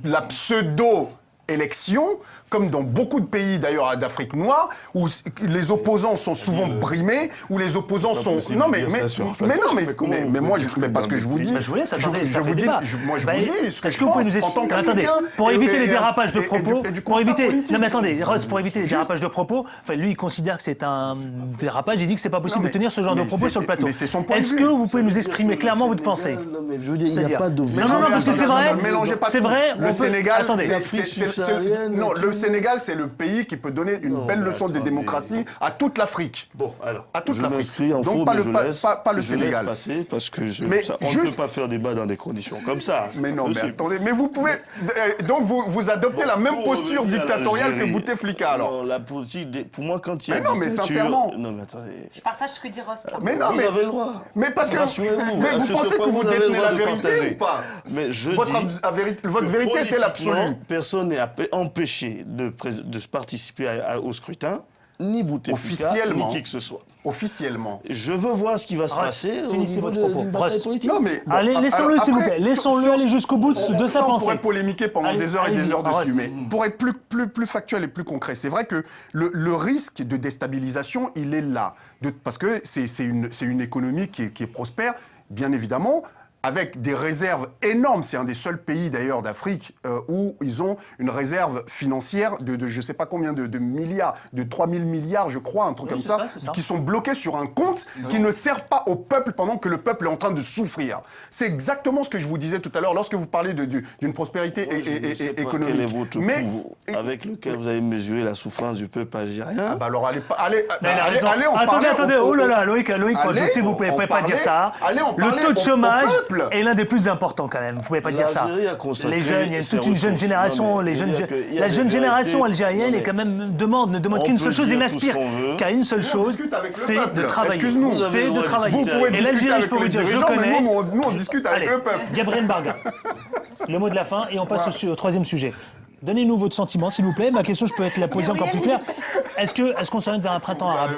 Speaker 7: la pseudo élection, comme dans beaucoup de pays d'ailleurs d'Afrique noire, où les opposants sont souvent brimés, où les opposants
Speaker 3: C'est pas
Speaker 7: sont...
Speaker 3: possible
Speaker 7: Non,
Speaker 3: de
Speaker 7: mais,
Speaker 3: dire
Speaker 7: mais,
Speaker 3: ça sur un
Speaker 7: mais
Speaker 3: plateau.
Speaker 7: non,
Speaker 3: Mais comment
Speaker 7: mais
Speaker 3: vous
Speaker 7: moi,
Speaker 3: pouvez
Speaker 7: mais parce que je vous dis...
Speaker 1: Bah, je vous laisse, attendez, ça
Speaker 7: je
Speaker 1: fait
Speaker 7: vous dis,
Speaker 1: débat.
Speaker 7: moi, je
Speaker 1: Bah,
Speaker 7: vous dis ce que
Speaker 1: est-ce
Speaker 7: je
Speaker 1: que vous pouvez
Speaker 7: pense
Speaker 1: nous
Speaker 7: en tant
Speaker 1: expliquer Attendez,
Speaker 7: qu'Africain.
Speaker 1: pour éviter
Speaker 7: et-
Speaker 1: les
Speaker 7: et-
Speaker 1: dérapages de
Speaker 7: et- et
Speaker 1: propos,
Speaker 7: du
Speaker 1: pour
Speaker 7: constat
Speaker 1: éviter...
Speaker 7: politique.
Speaker 1: Non mais attendez, Ross, pour éviter les dérapages de propos, enfin, lui il considère que c'est un dérapage, il dit que c'est pas possible
Speaker 7: Non, mais-
Speaker 1: de tenir ce genre de
Speaker 7: mais
Speaker 1: propos
Speaker 7: c'est-
Speaker 1: sur le plateau.
Speaker 7: mais c'est son point de
Speaker 1: Est-ce
Speaker 7: vue.
Speaker 1: que vous pouvez nous
Speaker 3: Ça veut
Speaker 1: exprimer
Speaker 3: dire que
Speaker 1: clairement
Speaker 3: le
Speaker 1: votre pensée?
Speaker 3: Sénégal, non, mais je veux dire, il n'y
Speaker 1: C'est-à-dire-
Speaker 3: a pas de...
Speaker 1: Non, non, parce que c'est vrai,
Speaker 7: Ne mélangez pas
Speaker 1: c'est
Speaker 7: tout.
Speaker 1: vrai, on
Speaker 7: Le
Speaker 1: peut-
Speaker 7: Sénégal,
Speaker 1: attendez.
Speaker 7: c'est le Sénégal, c'est le pays qui peut donner une belle leçon de démocratie à toute l'Afrique.
Speaker 3: Bon, alors,
Speaker 7: à toute
Speaker 3: je
Speaker 7: l'Afrique.
Speaker 3: m'inscris en faux,
Speaker 7: pas
Speaker 3: mais
Speaker 7: le, pas le
Speaker 3: je
Speaker 7: Sénégal.
Speaker 3: laisse passer parce que on
Speaker 7: juste-
Speaker 3: ne peut pas faire débat dans des conditions comme ça.
Speaker 7: Mais non, mais
Speaker 3: Possible.
Speaker 7: attendez, mais vous pouvez... Donc vous adoptez la même
Speaker 3: Pour
Speaker 7: posture
Speaker 3: revenir à
Speaker 7: dictatoriale que
Speaker 3: l'Algérie.
Speaker 7: Bouteflika, alors.
Speaker 3: Non, la politique, pour moi, quand il y a
Speaker 7: Mais non, mais
Speaker 3: dictature-
Speaker 7: sincèrement.
Speaker 3: Non, mais attendez.
Speaker 2: Je partage ce que dit Ross. là.
Speaker 7: Mais non,
Speaker 3: Vous
Speaker 7: mais...
Speaker 3: avez le droit.
Speaker 7: Mais parce que...
Speaker 3: Rassurez-vous.
Speaker 7: Mais vous
Speaker 3: Sur ce
Speaker 7: pensez
Speaker 3: point,
Speaker 7: que vous
Speaker 3: avez le
Speaker 7: détenez
Speaker 3: droit
Speaker 7: la
Speaker 3: de
Speaker 7: vérité
Speaker 3: partager.
Speaker 7: ou pas?
Speaker 3: Mais je
Speaker 7: Votre vérité est-elle
Speaker 3: politiquement,
Speaker 7: absolue?
Speaker 3: Personne n'est empêché de se participer au scrutin, ni Bouteflika,
Speaker 7: Officiellement.
Speaker 3: ni qui que ce soit.
Speaker 7: Officiellement.
Speaker 3: Je veux voir ce qui va se
Speaker 1: Ross,
Speaker 3: passer au
Speaker 1: finissez
Speaker 3: niveau
Speaker 1: votre propos.
Speaker 3: d'une bataille
Speaker 1: Ross.
Speaker 3: politique.
Speaker 7: Non, mais... bon,
Speaker 1: Allez, laissons-le, s'il vous plaît.
Speaker 7: après,
Speaker 1: Laissons-le aller jusqu'au bout de sa
Speaker 7: Ça, on
Speaker 1: pensée.
Speaker 7: pourrait polémiquer pendant
Speaker 1: Allez,
Speaker 7: des heures et des
Speaker 1: allez-y,
Speaker 7: heures dessus,
Speaker 1: Ross.
Speaker 7: mais pour être plus factuel et plus concret, c'est vrai que le risque de déstabilisation, il est là. Parce que c'est une économie qui est prospère, bien évidemment, avec des réserves énormes. C'est un des seuls pays d'ailleurs d'Afrique où ils ont une réserve financière de je ne sais pas combien de milliards, de 3000 milliards je crois, un truc
Speaker 1: Oui,
Speaker 7: comme
Speaker 1: c'est
Speaker 7: ça,
Speaker 1: ça, c'est ça.
Speaker 7: qui sont bloqués sur un compte qui ne servent pas au peuple pendant que le peuple est en train de souffrir. C'est exactement ce que je vous disais tout à l'heure lorsque vous parlez d'une prospérité
Speaker 3: Moi, je ne sais pas
Speaker 7: économique.
Speaker 3: quel est votre pouls avec lequel vous avez mesuré la souffrance du peuple algérien.
Speaker 7: Bah alors allez,
Speaker 1: Mais elle a raison.
Speaker 7: on
Speaker 1: Attendez,
Speaker 7: parlait
Speaker 1: oh là là, Loïc,
Speaker 7: allez,
Speaker 1: s'il vous plaît, vous
Speaker 7: on
Speaker 1: pouvez pas dire ça.
Speaker 7: allez, on
Speaker 1: Le
Speaker 7: parlait
Speaker 1: taux de
Speaker 7: au
Speaker 1: chômage
Speaker 7: peuple.
Speaker 1: est l'un des plus importants quand même. Vous pouvez pas dire ça.
Speaker 3: L'Algérie a consacré
Speaker 1: Les jeunes, il y a
Speaker 3: ses
Speaker 1: toute une jeune
Speaker 3: ressources.
Speaker 1: génération.
Speaker 3: Non, mais je veux dire qu'il y a
Speaker 1: La
Speaker 3: des
Speaker 1: jeune génération
Speaker 3: vérités.
Speaker 1: algérienne
Speaker 3: Non,
Speaker 1: est quand même ne
Speaker 3: on
Speaker 1: demande qu'une
Speaker 3: peut
Speaker 1: seule chose,
Speaker 3: dire
Speaker 1: et
Speaker 3: tout
Speaker 1: n'aspire
Speaker 3: ce qu'on veut.
Speaker 1: qu'à une seule
Speaker 7: Nous, on
Speaker 1: chose,
Speaker 7: discute avec le
Speaker 1: c'est
Speaker 7: peuple.
Speaker 1: de travailler.
Speaker 7: Excuse-nous,
Speaker 3: vous avez
Speaker 1: C'est
Speaker 3: le
Speaker 1: de
Speaker 3: droit de
Speaker 1: travailler.
Speaker 7: Vous pouvez
Speaker 1: Et
Speaker 7: discuter
Speaker 1: l'Algérie, je
Speaker 7: avec
Speaker 1: peux vous
Speaker 7: les
Speaker 1: dire, je
Speaker 7: dirigeants, mais
Speaker 1: connais.
Speaker 7: nous, on discute avec
Speaker 1: Allez,
Speaker 7: le peuple.
Speaker 1: Gabriel Barga, le mot de la fin, et on passe au troisième sujet. Donnez-nous votre sentiment, s'il vous plaît. Ma question, je peux la poser encore plus claire. Est-ce qu'on s'oriente vers un printemps arabe?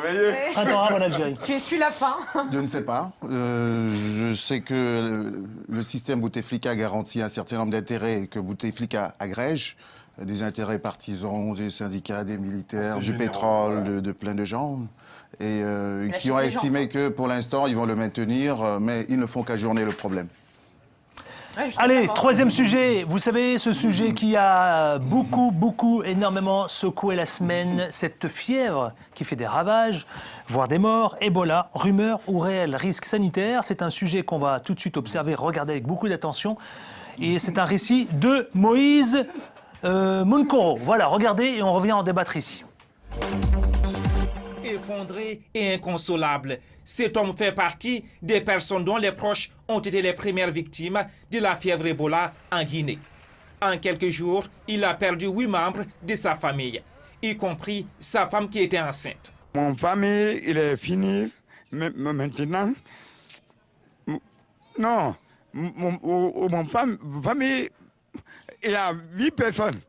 Speaker 1: Printemps arabe en Algérie.
Speaker 2: Tu essuies la fin.
Speaker 4: Je ne sais pas. Je sais que le système Bouteflika garantit un certain nombre d'intérêts et que Bouteflika agrège des intérêts partisans, des syndicats, des militaires, du pétrole, de plein de gens. Et qui ont estimé que pour l'instant, ils vont le maintenir, mais ils ne font qu'ajourner le problème.
Speaker 2: Ouais, je
Speaker 1: Allez,
Speaker 2: trouve ça
Speaker 1: troisième sujet. Vous savez, ce sujet qui a énormément secoué la semaine, cette fièvre qui fait des ravages, voire des morts, Ebola, rumeur ou réel risque sanitaire. C'est un sujet qu'on va tout de suite observer, regarder avec beaucoup d'attention. Et c'est un récit de Moïse Munkoro. Voilà, regardez et on revient en débattre ici.
Speaker 8: Effondré et inconsolable, cet homme fait partie des personnes dont les proches ont été les premières victimes de la fièvre Ebola en Guinée. En quelques jours, il a perdu 8 membres de sa famille, y compris sa femme qui était enceinte.
Speaker 9: Mon famille, il est fini maintenant. Non, mon famille, il y a 8 personnes.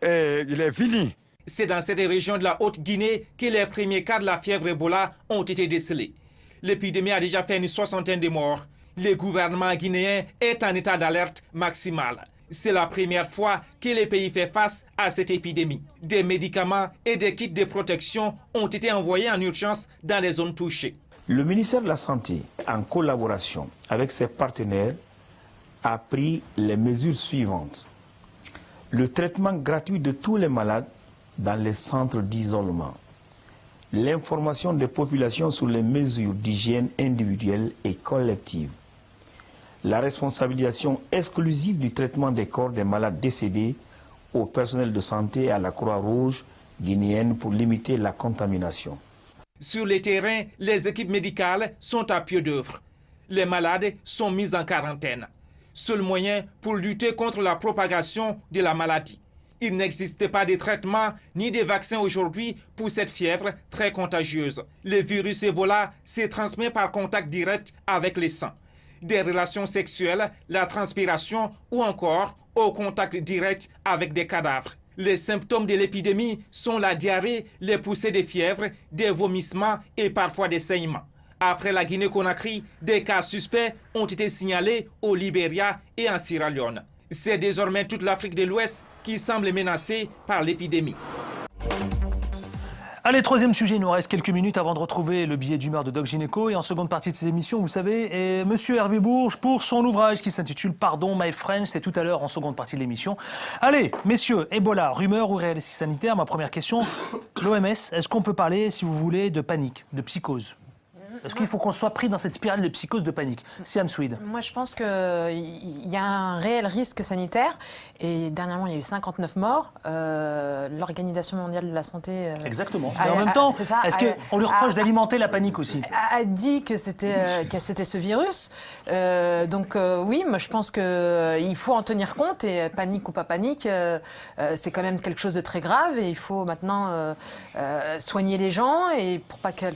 Speaker 9: Et il est fini.
Speaker 8: C'est dans cette région de la Haute-Guinée que les premiers cas de la fièvre Ebola ont été décelés. L'épidémie a déjà fait une 60aine de morts. Le gouvernement guinéen est en état d'alerte maximale. C'est la première fois que le pays fait face à cette épidémie. Des médicaments et des kits de protection ont été envoyés en urgence dans les zones touchées.
Speaker 10: Le ministère de la Santé, en collaboration avec ses partenaires, a pris les mesures suivantes. Le traitement gratuit de tous les malades dans les centres d'isolement. L'information des populations sur les mesures d'hygiène individuelle et collective. La responsabilisation exclusive du traitement des corps des malades décédés au personnel de santé et à la Croix-Rouge guinéenne pour limiter la contamination.
Speaker 8: Sur le terrain, les équipes médicales sont à pied d'œuvre. Les malades sont mis en quarantaine. Seul moyen pour lutter contre la propagation de la maladie. Il n'existe pas de traitement ni de vaccin aujourd'hui pour cette fièvre très contagieuse. Le virus Ebola se transmet par contact direct avec le sang, des relations sexuelles, la transpiration ou encore au contact direct avec des cadavres. Les symptômes de l'épidémie sont la diarrhée, les poussées de fièvre, des vomissements et parfois des saignements. Après la Guinée-Conakry, des cas suspects ont été signalés au Libéria et en Sierra Leone. C'est désormais toute l'Afrique de l'Ouest qui semble menacée par l'épidémie.
Speaker 1: Allez, troisième sujet, il nous reste quelques minutes avant de retrouver le billet d'humeur de Doc Gynéco. Et en seconde partie de cette émission, vous savez, et Monsieur Hervé Bourges pour son ouvrage qui s'intitule « Pardon, my French », c'est tout à l'heure en seconde partie de l'émission. Allez, messieurs, Ebola, rumeur ou réalité sanitaire? Ma première question, l'OMS, est-ce qu'on peut parler, si vous voulez, de panique, de psychose? Est-ce qu'il faut qu'on soit pris dans cette spirale de psychose, de panique? Siam Swede.
Speaker 2: Moi, je pense qu'il y a un réel risque sanitaire. Et dernièrement, il y a eu 59 morts. L'Organisation mondiale de la santé...
Speaker 1: Exactement. Mais en même temps, est-ce qu'on lui reproche d'alimenter la panique aussi?
Speaker 2: A dit que c'était ce virus. Donc oui, moi je pense qu'il faut en tenir compte. Et panique ou pas panique, c'est quand même quelque chose de très grave. Et il faut maintenant soigner les gens et pour pas que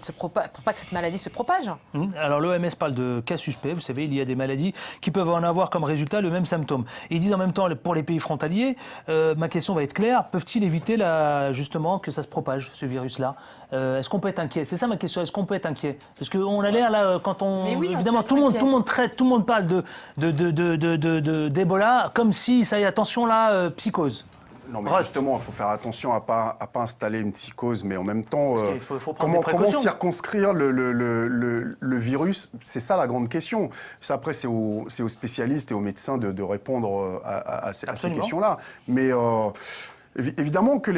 Speaker 2: cette maladie se propage.
Speaker 1: Alors l'OMS parle de cas suspects. Vous savez, il y a des maladies qui peuvent en avoir comme résultat le même symptôme. Et ils disent en même temps, pour les pays frontaliers, ma question va être claire, peuvent-ils éviter justement que ça se propage, ce virus-là? Est-ce qu'on peut être inquiet? C'est ça ma question, est-ce qu'on peut être inquiet? Parce qu'on a l'air là, quand on...
Speaker 2: Oui,
Speaker 1: évidemment, tout le monde parle d'Ebola comme si, ça y est, attention là, psychose.
Speaker 7: Non, mais justement, il faut faire attention à pas installer une psychose, mais en même temps,
Speaker 1: faut
Speaker 7: comment circonscrire le virus? C'est ça la grande question. Ça, après, c'est aux spécialistes et aux médecins de répondre à ces questions-là. Mais évidemment que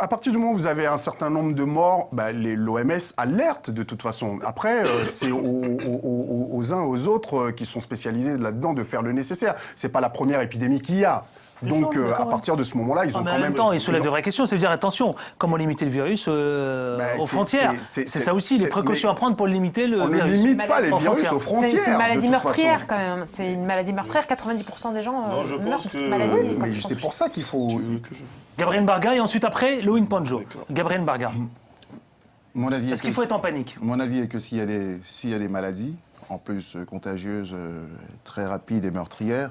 Speaker 7: à partir du moment où vous avez un certain nombre de morts, l'OMS alerte de toute façon. Après, c'est aux uns aux autres qui sont spécialisés là-dedans de faire le nécessaire. C'est pas la première épidémie qu'il y a. Donc, à partir de ce moment-là, ils ont quand même...
Speaker 1: En même temps, ils soulèvent de vraies questions. C'est de dire, attention, comment limiter le virus aux frontières? C'est ça aussi, les précautions à prendre pour limiter le virus.
Speaker 7: On ne limite pas les virus aux frontières.
Speaker 2: C'est une maladie meurtrière, quand même. C'est une maladie meurtrière. 90% des gens meurent de cette maladie.
Speaker 7: Mais c'est pour ça qu'il faut...
Speaker 1: Gabriel Barga, et ensuite après, Loïc Panjo. Gabriel Barga. Est-ce qu'il faut être en panique?
Speaker 4: Mon avis est que s'il y a des maladies, en plus contagieuses, très rapides et meurtrières,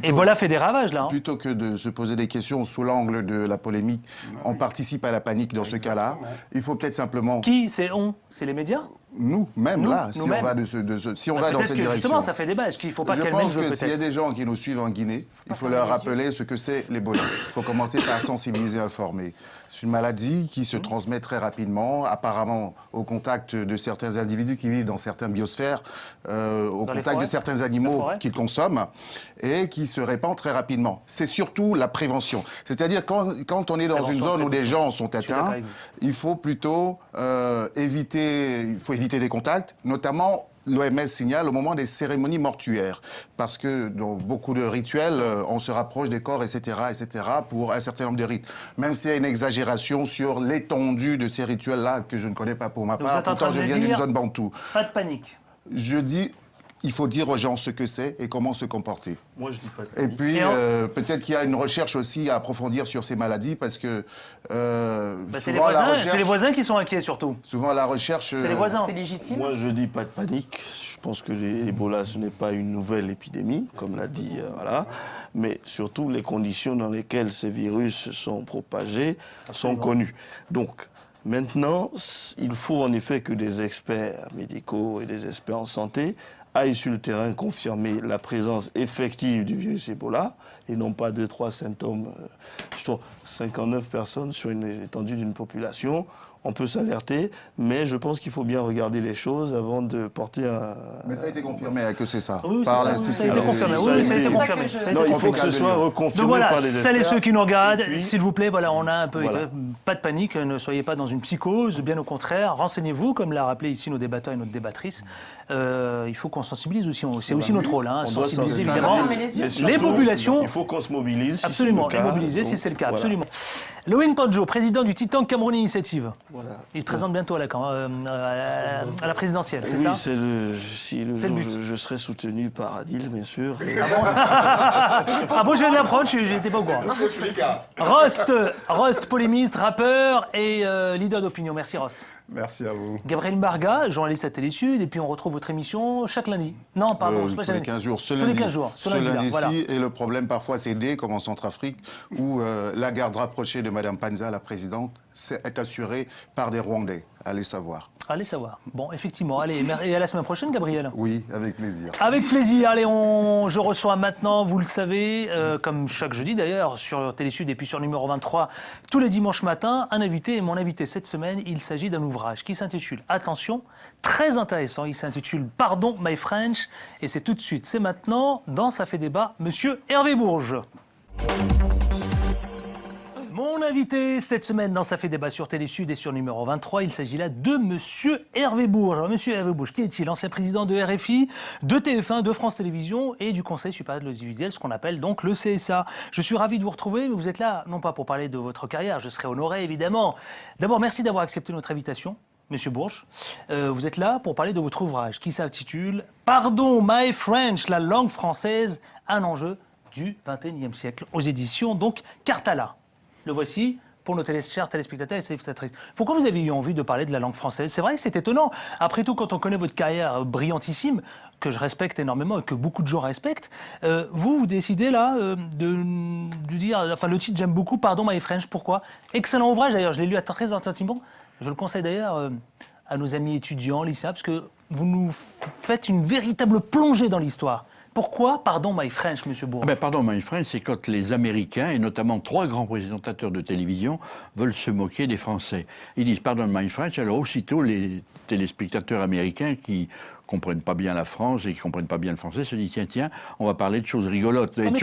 Speaker 1: Ebola fait des ravages, là.
Speaker 4: Plutôt que de se poser des questions sous l'angle de la polémique, on participe à la panique dans ce cas-là. Il faut peut-être simplement...
Speaker 1: Qui? C'est on? C'est les médias?
Speaker 4: Nous-mêmes, là, si on va dans cette direction.
Speaker 1: Justement, ça fait débat. Est-ce qu'il ne faut pas calmer le jeu,
Speaker 4: Je pense que s'il y a des gens qui nous suivent en Guinée, il faut leur rappeler ce que c'est l'Ebola. Il faut commencer par sensibiliser, informer. C'est une maladie qui se transmet très rapidement, apparemment au contact de certains individus qui vivent dans certaines biosphères, au contact de certains animaux qu'ils consomment, et qui se répand très rapidement. C'est surtout la prévention. C'est-à-dire quand on est dans une zone où des gens sont atteints, il faut plutôt éviter des contacts, notamment l'OMS signale au moment des cérémonies mortuaires, parce que dans beaucoup de rituels, on se rapproche des corps, etc., pour un certain nombre de rites. Même s'il y a une exagération sur l'étendue de ces rituels-là, que je ne connais pas pour ma part, pourtant je viens d'une zone bantoue.
Speaker 1: Pas de panique.
Speaker 4: Je dis... Il faut dire aux gens ce que c'est et comment se comporter.
Speaker 3: Moi, je dis pas de
Speaker 4: panique. Et puis, peut-être qu'il y a une recherche aussi à approfondir sur ces maladies, parce que
Speaker 1: c'est les voisins qui sont inquiets, surtout.
Speaker 4: Souvent, la recherche...
Speaker 1: C'est les voisins.
Speaker 2: C'est légitime.
Speaker 3: Moi, je dis pas de panique. Je pense que l'Ebola, ce n'est pas une nouvelle épidémie, comme l'a dit, mais surtout, les conditions dans lesquelles ces virus sont propagés sont connues. Donc, maintenant, il faut en effet que des experts médicaux et des experts en santé aille sur le terrain confirmer la présence effective du virus Ebola et non pas 2-3 symptômes. Je trouve 59 personnes sur une étendue d'une population. On peut s'alerter, mais je pense qu'il faut bien regarder les choses avant de porter un...
Speaker 4: Mais ça a été confirmé que c'est ça.
Speaker 1: Oui,
Speaker 4: par
Speaker 1: l'Institut. Ça a été confirmé. Oui, ça a été confirmé.
Speaker 3: Non, il faut que ce soit reconfirmé
Speaker 1: donc voilà,
Speaker 3: par les experts.
Speaker 1: celles et ceux qui nous regardent, s'il vous plaît, voilà, on a un peu... Voilà. Pas de panique, ne soyez pas dans une psychose, bien au contraire. Renseignez-vous, comme l'a rappelé ici nos débatteurs et notre débattrice. Il faut qu'on sensibilise aussi. C'est aussi notre rôle, sensibiliser évidemment les populations.
Speaker 3: Il faut qu'on se mobilise.
Speaker 1: Absolument, et mobiliser si c'est le cas, absolument. Loïc Panjo, président du Titan Cameroun Initiative.
Speaker 3: Voilà.
Speaker 1: Il se présente bientôt à la présidentielle, c'est ça?
Speaker 3: Oui, si le jour je serai soutenu par Adil, bien sûr.
Speaker 1: Ah bon, je viens de l'apprendre, j'étais pas au courant. Rost, polémiste, rappeur et leader d'opinion. Merci Rost.
Speaker 7: Merci à vous.
Speaker 1: Gabriel Barga, journaliste à Télé Sud, et puis on retrouve votre émission chaque lundi. Non, pardon,
Speaker 4: tous les 15 jours.
Speaker 1: Tous les 15 jours.
Speaker 4: Ce lundi-ci, et le problème parfois c'est comme en Centrafrique, où la garde rapprochée de Mme Panza, la présidente, est assurée par des Rwandais. Allez savoir.
Speaker 1: Allez savoir. Bon, effectivement. Allez, et à la semaine prochaine, Gabriel.
Speaker 4: Oui, avec plaisir.
Speaker 1: Avec plaisir. Allez, je reçois maintenant, vous le savez, comme chaque jeudi d'ailleurs, sur Télé Sud et puis sur numéro 23, tous les dimanches matins, un invité. Et mon invité cette semaine, il s'agit d'un ouvrage qui s'intitule, attention, très intéressant, il s'intitule Pardon, My French. Et c'est tout de suite, c'est maintenant, dans Ça fait débat, Monsieur Hervé Bourges. Mon invité cette semaine dans Ça fait débat sur Télé Sud et sur numéro 23, il s'agit là de Monsieur Hervé Bourges. Alors, Monsieur Hervé Bourges, qui est-il? Ancien président de RFI, de TF1, de France Télévisions et du Conseil supérieur de l'audiovisuel, ce qu'on appelle donc le CSA. Je suis ravi de vous retrouver, mais vous êtes là non pas pour parler de votre carrière, je serai honoré évidemment. D'abord, merci d'avoir accepté notre invitation. Monsieur Bourges, vous êtes là pour parler de votre ouvrage qui s'intitule « Pardon, my French, la langue française, un enjeu du XXIe siècle » aux éditions donc Cartala. Le voici pour nos chers téléspectateurs et téléspectatrices. Pourquoi vous avez eu envie de parler de la langue française? C'est vrai que c'est étonnant. Après tout, quand on connaît votre carrière brillantissime, que je respecte énormément et que beaucoup de gens respectent, vous décidez là de dire... Enfin, le titre, j'aime beaucoup, « Pardon, my French ». Pourquoi? Excellent ouvrage d'ailleurs, je l'ai lu très attentivement. Je le conseille d'ailleurs à nos amis étudiants, lycéens, parce que vous nous faites une véritable plongée dans l'histoire. Pourquoi Pardon, my French, Monsieur Bourges?
Speaker 11: Pardon, my French, c'est quand les Américains, et notamment 3 grands présentateurs de télévision, veulent se moquer des Français. Ils disent Pardon, my French, alors aussitôt les téléspectateurs américains qui comprennent pas bien la France et qui comprennent pas bien le français se disent tiens, on va parler de choses rigolotes et de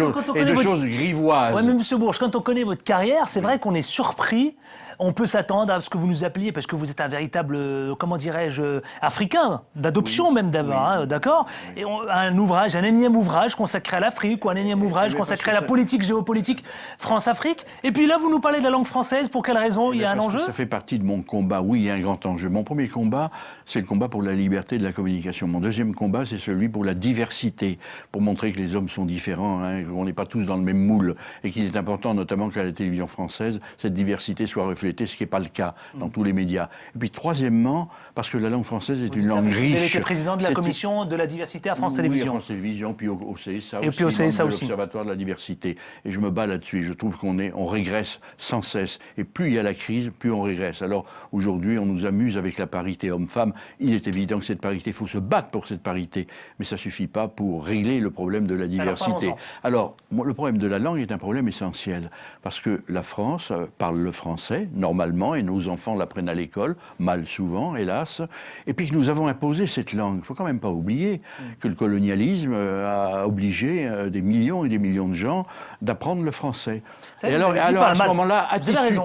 Speaker 11: choses grivoises.
Speaker 1: Oui, mais Monsieur Bourges, quand on connaît votre carrière, c'est vrai qu'on est surpris. On peut s'attendre à ce que vous nous appeliez, parce que vous êtes un véritable, comment dirais-je, africain, d'adoption même d'abord, hein, d'accord? Et un ouvrage, un énième ouvrage consacré à l'Afrique, ou un énième ouvrage consacré à la politique géopolitique France-Afrique. Et puis là, vous nous parlez de la langue française, pour quelle raison? Il y a un enjeu?
Speaker 11: Ça fait partie de mon combat, oui, il y a un grand enjeu. Mon premier combat, c'est le combat pour la liberté de la communication. Mon deuxième combat, c'est celui pour la diversité, pour montrer que les hommes sont différents, hein, qu'on n'est pas tous dans le même moule, et qu'il est important, notamment qu'à la télévision française, cette diversité soit reflétée, ce qui n'est pas le cas dans tous les médias. Et puis troisièmement, parce que la langue française est une langue riche. Vous
Speaker 1: avez été président de la commission de la diversité à France Télévisions.
Speaker 11: Oui, à France Télévisions, puis au CSA
Speaker 1: et
Speaker 11: aussi,
Speaker 1: puis au CSA aussi.
Speaker 11: l'Observatoire de la diversité. Et je me bats là-dessus. Je trouve on régresse sans cesse. Et plus il y a la crise, plus on régresse. Alors aujourd'hui, on nous amuse avec la parité homme-femme. Il est évident que cette parité, il faut se battre pour cette parité. Mais ça ne suffit pas pour régler le problème de la diversité. Alors, le problème de la langue est un problème essentiel. Parce que la France parle le français, normalement, et nos enfants l'apprennent à l'école, mal souvent, hélas. Et puis que nous avons imposé cette langue. Il ne faut quand même pas oublier que le colonialisme a obligé des millions et des millions de gens d'apprendre le français. Et alors à ce moment-là,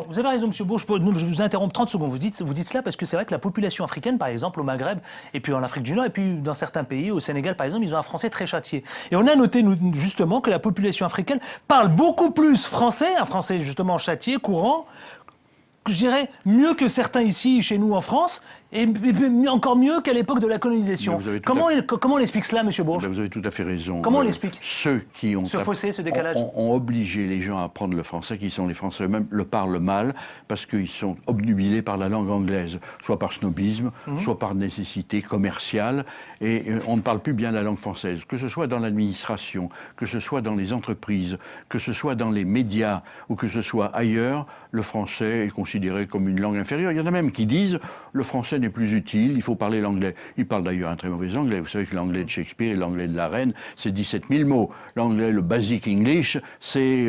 Speaker 1: vous avez raison, Monsieur Bourges. Je vous interromps 30 secondes. Vous dites cela parce que c'est vrai que la population africaine, par exemple, au Maghreb, et puis en Afrique du Nord, et puis dans certains pays, au Sénégal, par exemple, ils ont un français très châtié. Et on a noté, justement, que la population africaine parle beaucoup plus français, un français, justement, châtié, courant, je dirais, mieux que certains ici, chez nous, en France, et encore mieux qu'à l'époque de la colonisation. Comment on explique cela, Monsieur Bourges?
Speaker 11: Vous avez tout à fait raison.
Speaker 1: Comment on l'explique?
Speaker 11: Ceux qui ont
Speaker 1: ce fossé, ce décalage
Speaker 11: ont obligé les gens à apprendre le français, qui sont les Français eux-mêmes, le parlent mal, parce qu'ils sont obnubilés par la langue anglaise, soit par snobisme, soit par nécessité commerciale, et on ne parle plus bien la langue française. Que ce soit dans l'administration, que ce soit dans les entreprises, que ce soit dans les médias, ou que ce soit ailleurs, le français est considéré comme une langue inférieure. Il y en a même qui disent le français n'est plus utile, il faut parler l'anglais. Ils parlent d'ailleurs un très mauvais anglais. Vous savez que l'anglais de Shakespeare et l'anglais de la reine, c'est 17 000 mots. L'anglais, le basic English, c'est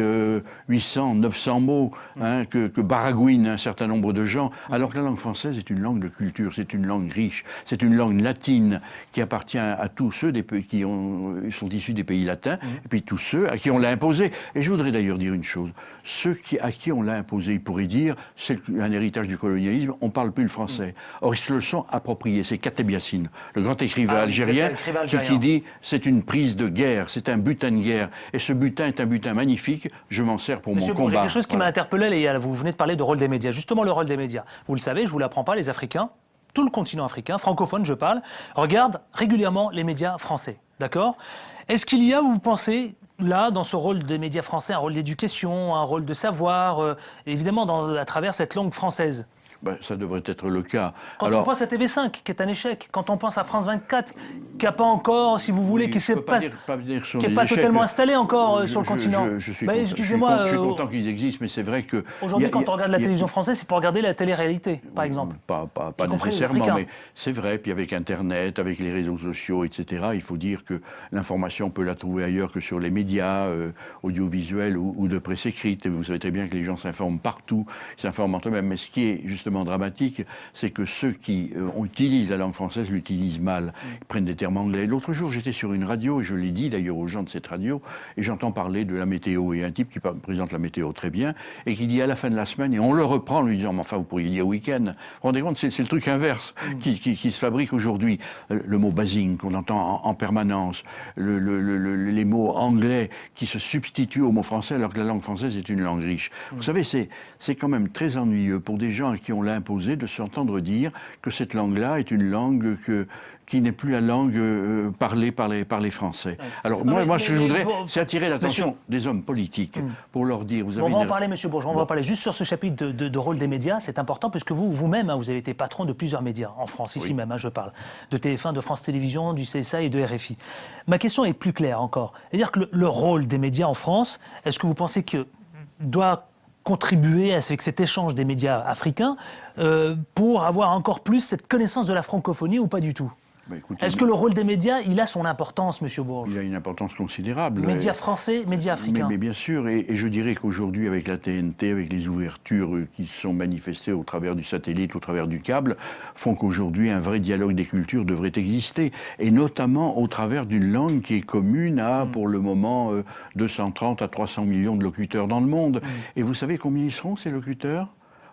Speaker 11: 800, 900 mots que baragouinent un certain nombre de gens. Alors que la langue française est une langue de culture, c'est une langue riche, c'est une langue latine qui appartient à tous ceux qui sont issus des pays latins, et puis tous ceux à qui on l'a imposé. Et je voudrais d'ailleurs dire une chose. Ceux à qui on l'a imposé, ils pourraient dire, c'est un héritage du colonialisme, on ne parle plus le français. Or, ils se le sont appropriés. C'est Kateb Yassine, le grand écrivain algérien, qui dit c'est une prise de guerre, c'est un butin de guerre. Et ce butin est un butin magnifique, je m'en sers pour mon combat.
Speaker 1: Il y a quelque chose qui m'a interpellé, Léa, vous venez de parler de rôle des médias. Justement, le rôle des médias. Vous le savez, je ne vous l'apprends pas, les Africains, tout le continent africain, francophone, je parle, regardent régulièrement les médias français. D'accord? Est-ce qu'il y a, vous pensez, là, dans ce rôle des médias français, un rôle d'éducation, un rôle de savoir, évidemment, à travers cette langue française?
Speaker 11: Ça devrait être le cas.
Speaker 1: Quand on pense à TV5, qui est un échec, quand on pense à France 24, qui n'a pas encore, si vous voulez, qui n'est pas totalement installé encore sur le continent.
Speaker 11: Je suis content qu'ils existent, mais c'est vrai que...
Speaker 1: Aujourd'hui, quand on regarde la télévision française, c'est pour regarder la télé-réalité, par exemple.
Speaker 11: Pas nécessairement, mais c'est vrai. Puis avec Internet, avec les réseaux sociaux, etc., il faut dire que l'information, on peut la trouver ailleurs que sur les médias audiovisuels ou de presse écrite. Et vous savez très bien que les gens s'informent partout, ils s'informent entre eux-mêmes. Mais ce qui est justement justement dramatique, c'est que ceux qui utilisent la langue française l'utilisent mal. Ils prennent des termes anglais. L'autre jour, j'étais sur une radio, et je l'ai dit d'ailleurs aux gens de cette radio, et j'entends parler de la météo. Et un type qui présente la météo très bien, et qui dit à la fin de la semaine, et on le reprend en lui disant, mais enfin, vous pourriez dire week-end. Vous vous rendez compte, c'est le truc inverse qui se fabrique aujourd'hui. Le mot basing qu'on entend en permanence, les mots anglais qui se substituent au mot français, alors que la langue française est une langue riche. Vous savez, c'est quand même très ennuyeux pour des gens à qui on l'a imposé de s'entendre dire que cette langue-là est une langue qui n'est plus la langue parlée par les Français. Alors moi, ce que je voudrais, c'est attirer l'attention des hommes politiques pour leur dire...
Speaker 1: On va en parler, Monsieur Bourgeois, on va en parler juste sur ce chapitre de rôle des médias. C'est important puisque vous-même, vous avez été patron de plusieurs médias en France, ici même, je parle de TF1, de France Télévisions, du CSA et de RFI. Ma question est plus claire encore. C'est-à-dire que le rôle des médias en France, est-ce que vous pensez que doit contribuer avec cet échange des médias africains pour avoir encore plus cette connaissance de la francophonie ou pas du tout ? Est-ce que le rôle des médias, il a son importance, Monsieur Bourges ?
Speaker 11: Il a une importance considérable.
Speaker 1: Médias français, médias africains.
Speaker 11: Mais bien sûr, et je dirais qu'aujourd'hui, avec la TNT, avec les ouvertures qui sont manifestées au travers du satellite, au travers du câble, font qu'aujourd'hui, un vrai dialogue des cultures devrait exister, et notamment au travers d'une langue qui est commune à, pour le moment, 230 à 300 millions de locuteurs dans le monde. Et vous savez combien ils seront, ces locuteurs ?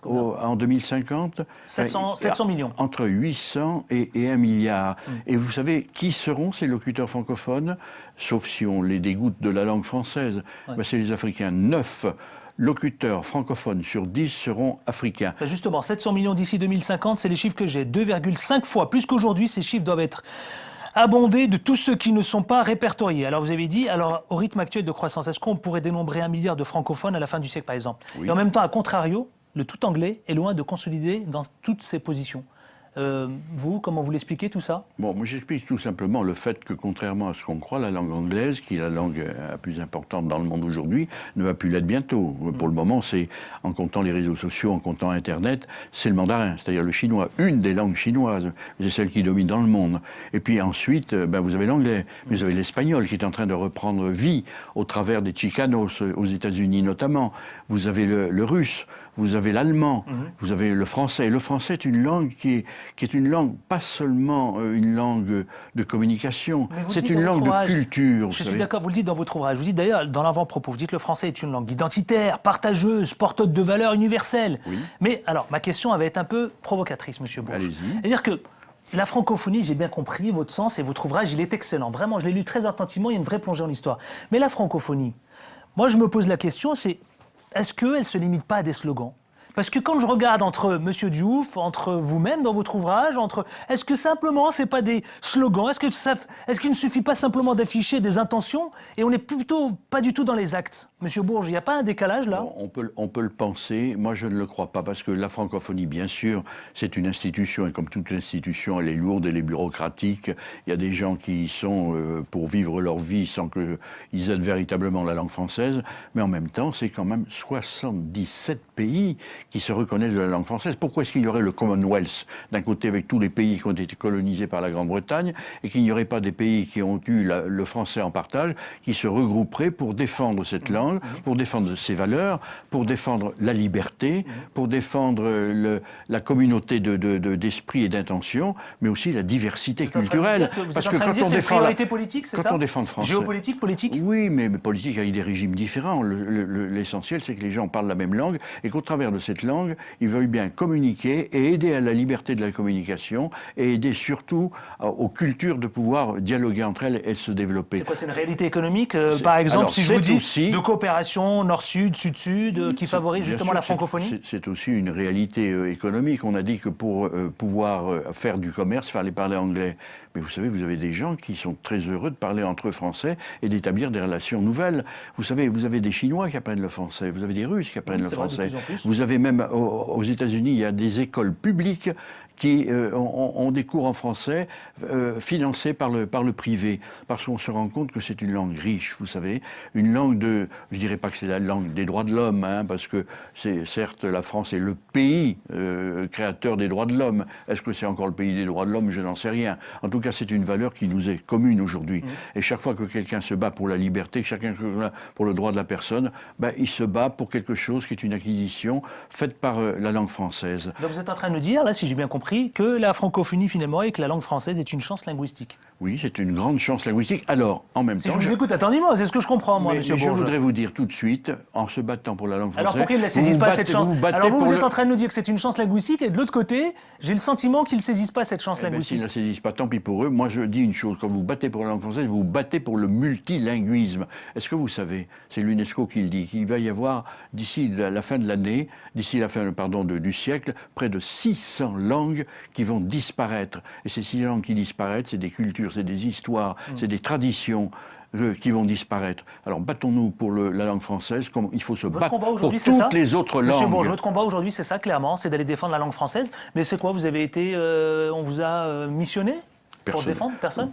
Speaker 11: En 2050,
Speaker 1: 700 millions.
Speaker 11: Entre 800 et 1 milliard. Et vous savez qui seront ces locuteurs francophones, sauf si on les dégoûte de la langue française. C'est les Africains. 9 locuteurs francophones sur 10 seront africains.
Speaker 1: Justement, 700 millions d'ici 2050, c'est les chiffres que j'ai. 2,5 fois plus qu'aujourd'hui, ces chiffres doivent être abondés de tous ceux qui ne sont pas répertoriés. Alors vous avez dit, au rythme actuel de croissance, est-ce qu'on pourrait dénombrer 1 milliard de francophones à la fin du siècle, par exemple ? Et en même temps, à contrario, le tout anglais est loin de consolider dans toutes ses positions. Vous, comment vous l'expliquez tout ça ?
Speaker 11: Moi j'explique tout simplement le fait que, contrairement à ce qu'on croit, la langue anglaise, qui est la langue la plus importante dans le monde aujourd'hui, ne va plus l'être bientôt. Pour le moment, c'est, en comptant les réseaux sociaux, en comptant Internet, c'est le mandarin, c'est-à-dire le chinois, une des langues chinoises. C'est celle qui domine dans le monde. Et puis ensuite, vous avez l'anglais, vous avez l'espagnol qui est en train de reprendre vie au travers des Chicanos, aux États-Unis notamment. Vous avez le russe. Vous avez l'allemand, vous avez le français. Le français est une langue qui est une langue, pas seulement une langue de communication, c'est une langue de culture.
Speaker 1: Je suis d'accord, vous le dites dans votre ouvrage. Vous dites d'ailleurs, dans l'avant-propos, vous dites que le français est une langue identitaire, partageuse, porteuse de valeurs universelles. Mais alors, ma question va être un peu provocatrice, Monsieur Bourges. C'est-à-dire que la francophonie, j'ai bien compris votre sens et votre ouvrage, il est excellent. Vraiment, je l'ai lu très attentivement, il y a une vraie plongée en histoire. Mais la francophonie, moi je me pose la question, est-ce qu'elle ne se limite pas à des slogans ? Parce que quand je regarde entre M. Diouf, entre vous-même dans votre ouvrage, est-ce que simplement c'est pas des slogans ? Est-ce qu'il ne suffit pas simplement d'afficher des intentions et on n'est plutôt pas du tout dans les actes ? Monsieur Bourges, il n'y a pas un décalage là ?
Speaker 11: On peut le penser. Moi, je ne le crois pas parce que la francophonie, bien sûr, c'est une institution et comme toute institution, elle est lourde, elle est bureaucratique. Il y a des gens qui y sont pour vivre leur vie sans qu'ils aident véritablement la langue française. Mais en même temps, c'est quand même 77 pays qui se reconnaissent de la langue française. Pourquoi est-ce qu'il y aurait le Commonwealth d'un côté avec tous les pays qui ont été colonisés par la Grande-Bretagne et qu'il n'y aurait pas des pays qui ont eu le français en partage qui se regrouperaient pour défendre cette langue, pour défendre ses valeurs, pour défendre la liberté, pour défendre la communauté d'esprit et d'intention, mais aussi la diversité culturelle.
Speaker 1: Parce que quand on défend priorité politique, c'est ça ?
Speaker 11: Quand on défend le français,
Speaker 1: géopolitique, politique ?
Speaker 11: Oui, mais politique avec des régimes différents. L'essentiel, c'est que les gens parlent la même langue et qu'au travers de cette langue, ils veuillent bien communiquer et aider à la liberté de la communication et aider surtout aux cultures de pouvoir dialoguer entre elles et se développer.
Speaker 1: C'est quoi, c'est une réalité économique par exemple, alors, si je vous dis aussi, de coopération nord-sud, sud-sud, qui favorise justement la francophonie ?
Speaker 11: C'est aussi une réalité économique. On a dit que pour pouvoir faire du commerce, il fallait parler anglais. Mais vous savez, vous avez des gens qui sont très heureux de parler entre eux français et d'établir des relations nouvelles. Vous savez, vous avez des Chinois qui apprennent le français, vous avez des Russes qui apprennent le français. Vous avez même aux États-Unis, il y a des écoles publiques qui ont des cours en français financés par le privé, parce qu'on se rend compte que c'est une langue riche, vous savez, une langue de, je dirais pas que c'est la langue des droits de l'homme, hein, parce que c'est certes la France est le pays créateur des droits de l'homme. Est-ce que c'est encore le pays des droits de l'homme? Je n'en sais rien. En tout cas, c'est une valeur qui nous est commune aujourd'hui. Et chaque fois que quelqu'un se bat pour la liberté, chacun pour le droit de la personne, ben, il se bat pour quelque chose qui est une acquisition faite par la langue française.
Speaker 1: Donc vous êtes en train de nous dire, là, si j'ai bien compris, que la francophonie finalement et que la langue française est une chance linguistique.
Speaker 11: Oui, c'est une grande chance linguistique. Alors, en même temps...
Speaker 1: Si je vous écoute, attendez-moi, c'est ce que je comprends, moi, monsieur Bourges.
Speaker 11: Je voudrais vous dire tout de suite, en se battant pour la langue française...
Speaker 1: Alors pourquoi ils ne saisissent pas cette chance? Alors vous êtes en train de nous dire que c'est une chance linguistique, et de l'autre côté, j'ai le sentiment qu'ils ne saisissent pas cette chance linguistique.
Speaker 11: S'ils ne la saisissent pas, tant pis pour eux. Moi, je dis une chose, quand vous battez pour la langue française, vous battez pour le multilinguisme. Est-ce que vous savez, c'est l'UNESCO qui le dit, qu'il va y avoir, d'ici la fin de l'année, d'ici la fin, pardon, du siècle, près de 600 langues qui vont disparaître. Et ces 600 langues qui disparaissent, c'est des cultures, c'est des histoires, c'est des traditions qui vont disparaître. Alors battons-nous pour la langue française, comme il faut se battre pour toutes les autres langues.
Speaker 1: Monsieur Bourges, votre combat aujourd'hui, c'est ça, clairement, c'est d'aller défendre la langue française. Mais c'est quoi, vous avez été, on vous a missionné pour défendre personne?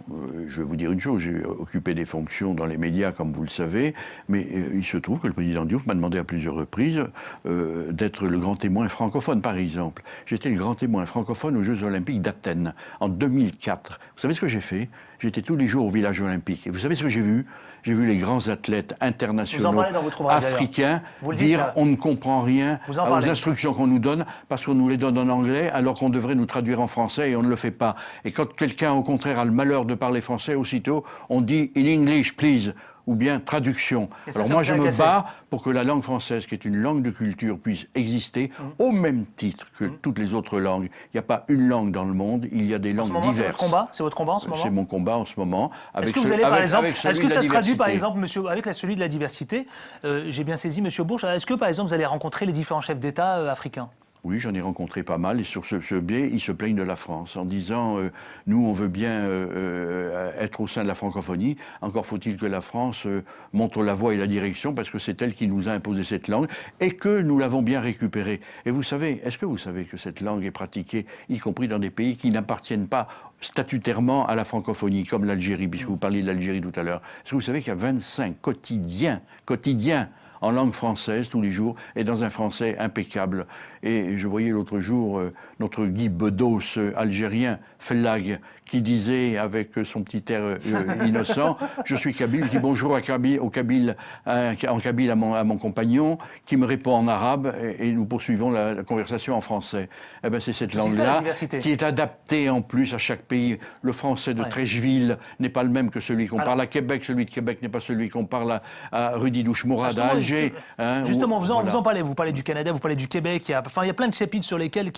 Speaker 11: Je vais vous dire une chose, j'ai occupé des fonctions dans les médias, comme vous le savez, mais il se trouve que le président Diouf m'a demandé à plusieurs reprises d'être le grand témoin francophone, par exemple. J'étais le grand témoin francophone aux Jeux Olympiques d'Athènes, en 2004. Vous savez ce que j'ai fait? J'étais tous les jours au village olympique. Et vous savez ce que j'ai vu? J'ai vu les grands athlètes internationaux africains dire on ne comprend rien aux instructions qu'on nous donne parce qu'on nous les donne en anglais alors qu'on devrait nous traduire en français et on ne le fait pas. Et quand quelqu'un, au contraire, a le malheur de parler français, aussitôt, on dit « in English, please ». Ou bien traduction. Alors moi, je me bats pour que la langue française, qui est une langue de culture, puisse exister au même titre que toutes les autres langues. Il n'y a pas une langue dans le monde, il y a des langues diverses.
Speaker 1: C'est votre combat en ce moment?
Speaker 11: C'est mon combat en ce moment.
Speaker 1: Est-ce que vous allez, par exemple, est-ce que ça se traduit, par exemple, monsieur, avec celui de la diversité? J'ai bien saisi, monsieur Bourges, est-ce que, par exemple, vous allez rencontrer les différents chefs d'État africains?
Speaker 11: Oui, j'en ai rencontré pas mal, et sur ce biais, ils se plaignent de la France, en disant nous, on veut bien être au sein de la francophonie, encore faut-il que la France montre la voie et la direction, parce que c'est elle qui nous a imposé cette langue, et que nous l'avons bien récupérée. Et vous savez, est-ce que vous savez que cette langue est pratiquée, y compris dans des pays qui n'appartiennent pas statutairement à la francophonie, comme l'Algérie, puisque vous parliez de l'Algérie tout à l'heure. Est-ce que vous savez qu'il y a 25 quotidiens en langue française tous les jours et dans un français impeccable. Et je voyais l'autre jour notre Guy Bedos algérien, Fellag, qui disait avec son petit air innocent « Je suis kabyle, je dis bonjour en kabyle à mon compagnon, qui me répond en arabe et nous poursuivons la conversation en français. » Eh ben, c'est cette langue-là qui est adaptée en plus à chaque pays. Le français de Trècheville n'est pas le même que celui qu'on parle à Québec, celui de Québec n'est pas celui qu'on parle à Rudy Douche-Mourad, à Alger.
Speaker 1: Justement, vous en parlez, vous parlez du Canada, vous parlez du Québec, il y a plein de chapitres sur lesquels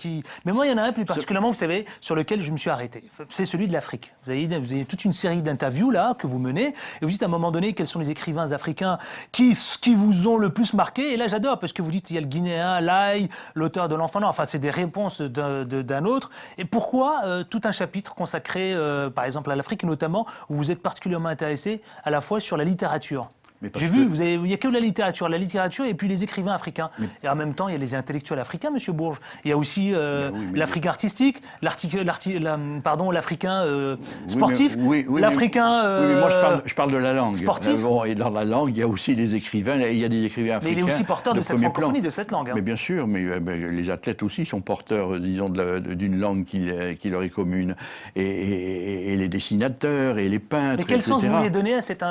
Speaker 1: mais moi il y en a un plus particulièrement, vous savez, sur lequel je me suis arrêté. C'est celui de l'Afrique. Vous avez toute une série d'interviews là que vous menez, et vous dites à un moment donné quels sont les écrivains africains qui vous ont le plus marqué, et là j'adore, parce que vous dites il y a le Guinéen, Laye, l'auteur de l'Enfant Noir, enfin c'est des réponses d'un autre, et pourquoi tout un chapitre consacré par exemple à l'Afrique, notamment où vous êtes particulièrement intéressé à la fois sur la littérature? J'ai vu, il n'y a que la littérature et puis les écrivains africains. Et en même temps, il y a les intellectuels africains, monsieur Bourges. Il y a aussi l'Africain artistique, l'Africain sportif, l'Africain
Speaker 11: oui, mais moi, je parle de la langue.
Speaker 1: Sportif.
Speaker 11: Et dans la langue, il y a aussi des écrivains, il y a des écrivains africains.
Speaker 1: Mais il est aussi porteur de cette francophonie, de cette langue.
Speaker 11: Mais bien sûr, mais les athlètes aussi sont porteurs, disons, d'une langue qui leur est commune. Et les dessinateurs, et les peintres,
Speaker 1: mais quel sens vous vouliez donner à cette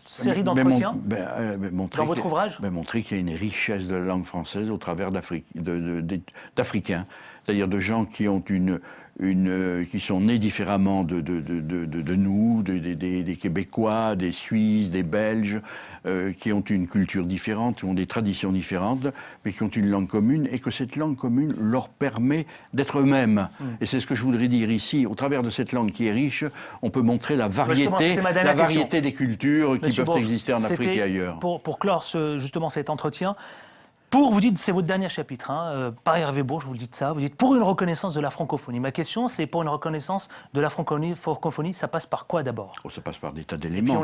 Speaker 1: série d'entretiens dans votre ouvrage?
Speaker 11: Montrer qu'il y a une richesse de la langue française au travers d'Africains, c'est-à-dire de gens qui ont qui sont nés différemment de nous, des Québécois, des Suisses, des Belges, qui ont une culture différente, qui ont des traditions différentes, mais qui ont une langue commune, et que cette langue commune leur permet d'être eux-mêmes. Et c'est ce que je voudrais dire ici. Au travers de cette langue qui est riche, on peut montrer la variété des cultures qui peuvent exister en Afrique et ailleurs.
Speaker 1: Pour clore justement cet entretien, vous dites, c'est votre dernier chapitre, par Hervé Bourges, vous le dites ça, vous dites pour une reconnaissance de la francophonie. Ma question, c'est pour une reconnaissance de la francophonie, ça passe par quoi d'abord?
Speaker 11: Ça passe par des tas d'éléments.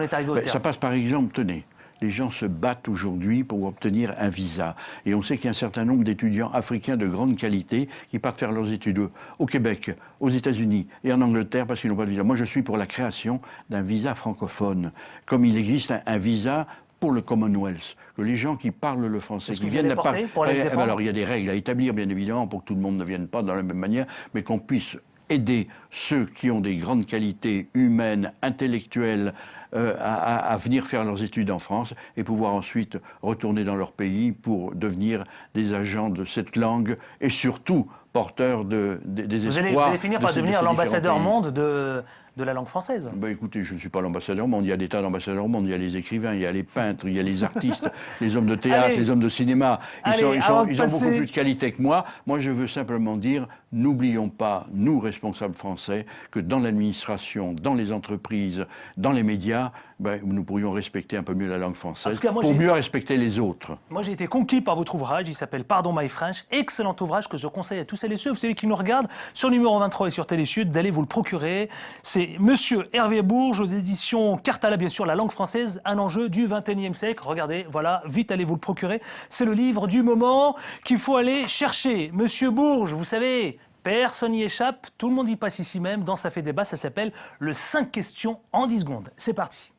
Speaker 1: Ça passe
Speaker 11: par exemple, tenez, les gens se battent aujourd'hui pour obtenir un visa. Et on sait qu'il y a un certain nombre d'étudiants africains de grande qualité qui partent faire leurs études au Québec, aux États-Unis et en Angleterre parce qu'ils n'ont pas de visa. Moi, je suis pour la création d'un visa francophone, comme il existe un visa pour le Commonwealth, que les gens qui parlent le français, qui viennent alors il y a des règles à établir, bien évidemment, pour que tout le monde ne vienne pas dans la même manière, mais qu'on puisse aider ceux qui ont des grandes qualités humaines, intellectuelles, à venir faire leurs études en France et pouvoir ensuite retourner dans leur pays pour devenir des agents de cette langue et surtout porteurs des espoirs.
Speaker 1: Vous allez finir par devenir l'ambassadeur monde de la langue française.
Speaker 11: Ben écoutez, je ne suis pas l'ambassadeur monde, il y a des tas d'ambassadeurs monde, il y a les écrivains, il y a les peintres, il y a les artistes, les hommes de théâtre, les hommes de cinéma. Ils ont beaucoup plus de qualité que moi. Moi, je veux simplement dire, n'oublions pas, nous, responsables français, que dans l'administration, dans les entreprises, dans les médias, nous pourrions respecter un peu mieux la langue française pour mieux respecter les autres.
Speaker 1: Moi, j'ai été conquis par votre ouvrage, il s'appelle Pardon My French, excellent ouvrage que je conseille à tous celles et ceux, vous savez, qui nous regardent sur numéro 23 et sur Télé Sud, d'aller vous le procurer. C'est Monsieur Hervé Bourges aux éditions Cartala, bien sûr, la langue française, un enjeu du XXIe siècle. Regardez, voilà, vite, allez vous le procurer. C'est le livre du moment qu'il faut aller chercher. Monsieur Bourges, vous savez, personne n'y échappe, tout le monde y passe ici même, dans Ça fait débat, ça s'appelle le 5 questions en 10 secondes. C'est parti.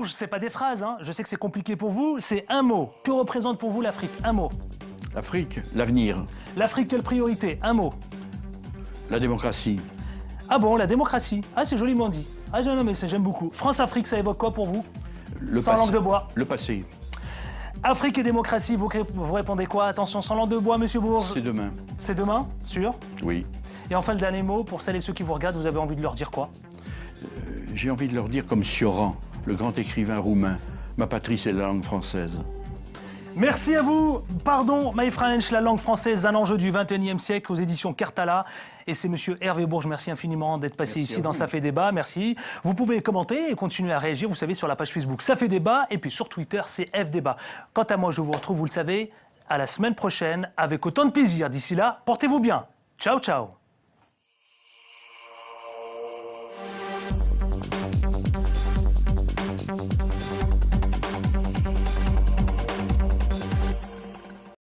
Speaker 1: C'est pas des phrases, hein. Je sais que c'est compliqué pour vous, c'est un mot. Que représente pour vous l'Afrique? Un mot.
Speaker 11: L'Afrique, l'avenir.
Speaker 1: L'Afrique, quelle priorité? Un mot.
Speaker 11: La démocratie.
Speaker 1: Ah bon, la démocratie. Ah, c'est joliment dit. Ah non, mais j'aime beaucoup. France-Afrique, ça évoque quoi pour vous? Sans langue de bois.
Speaker 11: Le passé.
Speaker 1: Afrique et démocratie, vous répondez quoi? Attention, sans langue de bois, monsieur Bourges.
Speaker 11: C'est demain.
Speaker 1: C'est demain, sûr?
Speaker 11: Oui.
Speaker 1: Et enfin, le dernier mot, pour celles et ceux qui vous regardent, vous avez envie de leur dire quoi?
Speaker 11: J'ai envie de leur dire comme Cioran, le grand écrivain roumain, ma patrie, c'est la langue française.
Speaker 1: Merci à vous. Pardon, My French, la langue française, un enjeu du XXIe siècle aux éditions Cartala. Et c'est monsieur Hervé Bourges. Merci infiniment d'être passé ici dans Ça fait débat. Merci. Vous pouvez commenter et continuer à réagir, vous savez, sur la page Facebook Ça fait débat. Et puis sur Twitter, c'est FDébat. Quant à moi, je vous retrouve, vous le savez, à la semaine prochaine avec autant de plaisir. D'ici là, portez-vous bien. Ciao, ciao.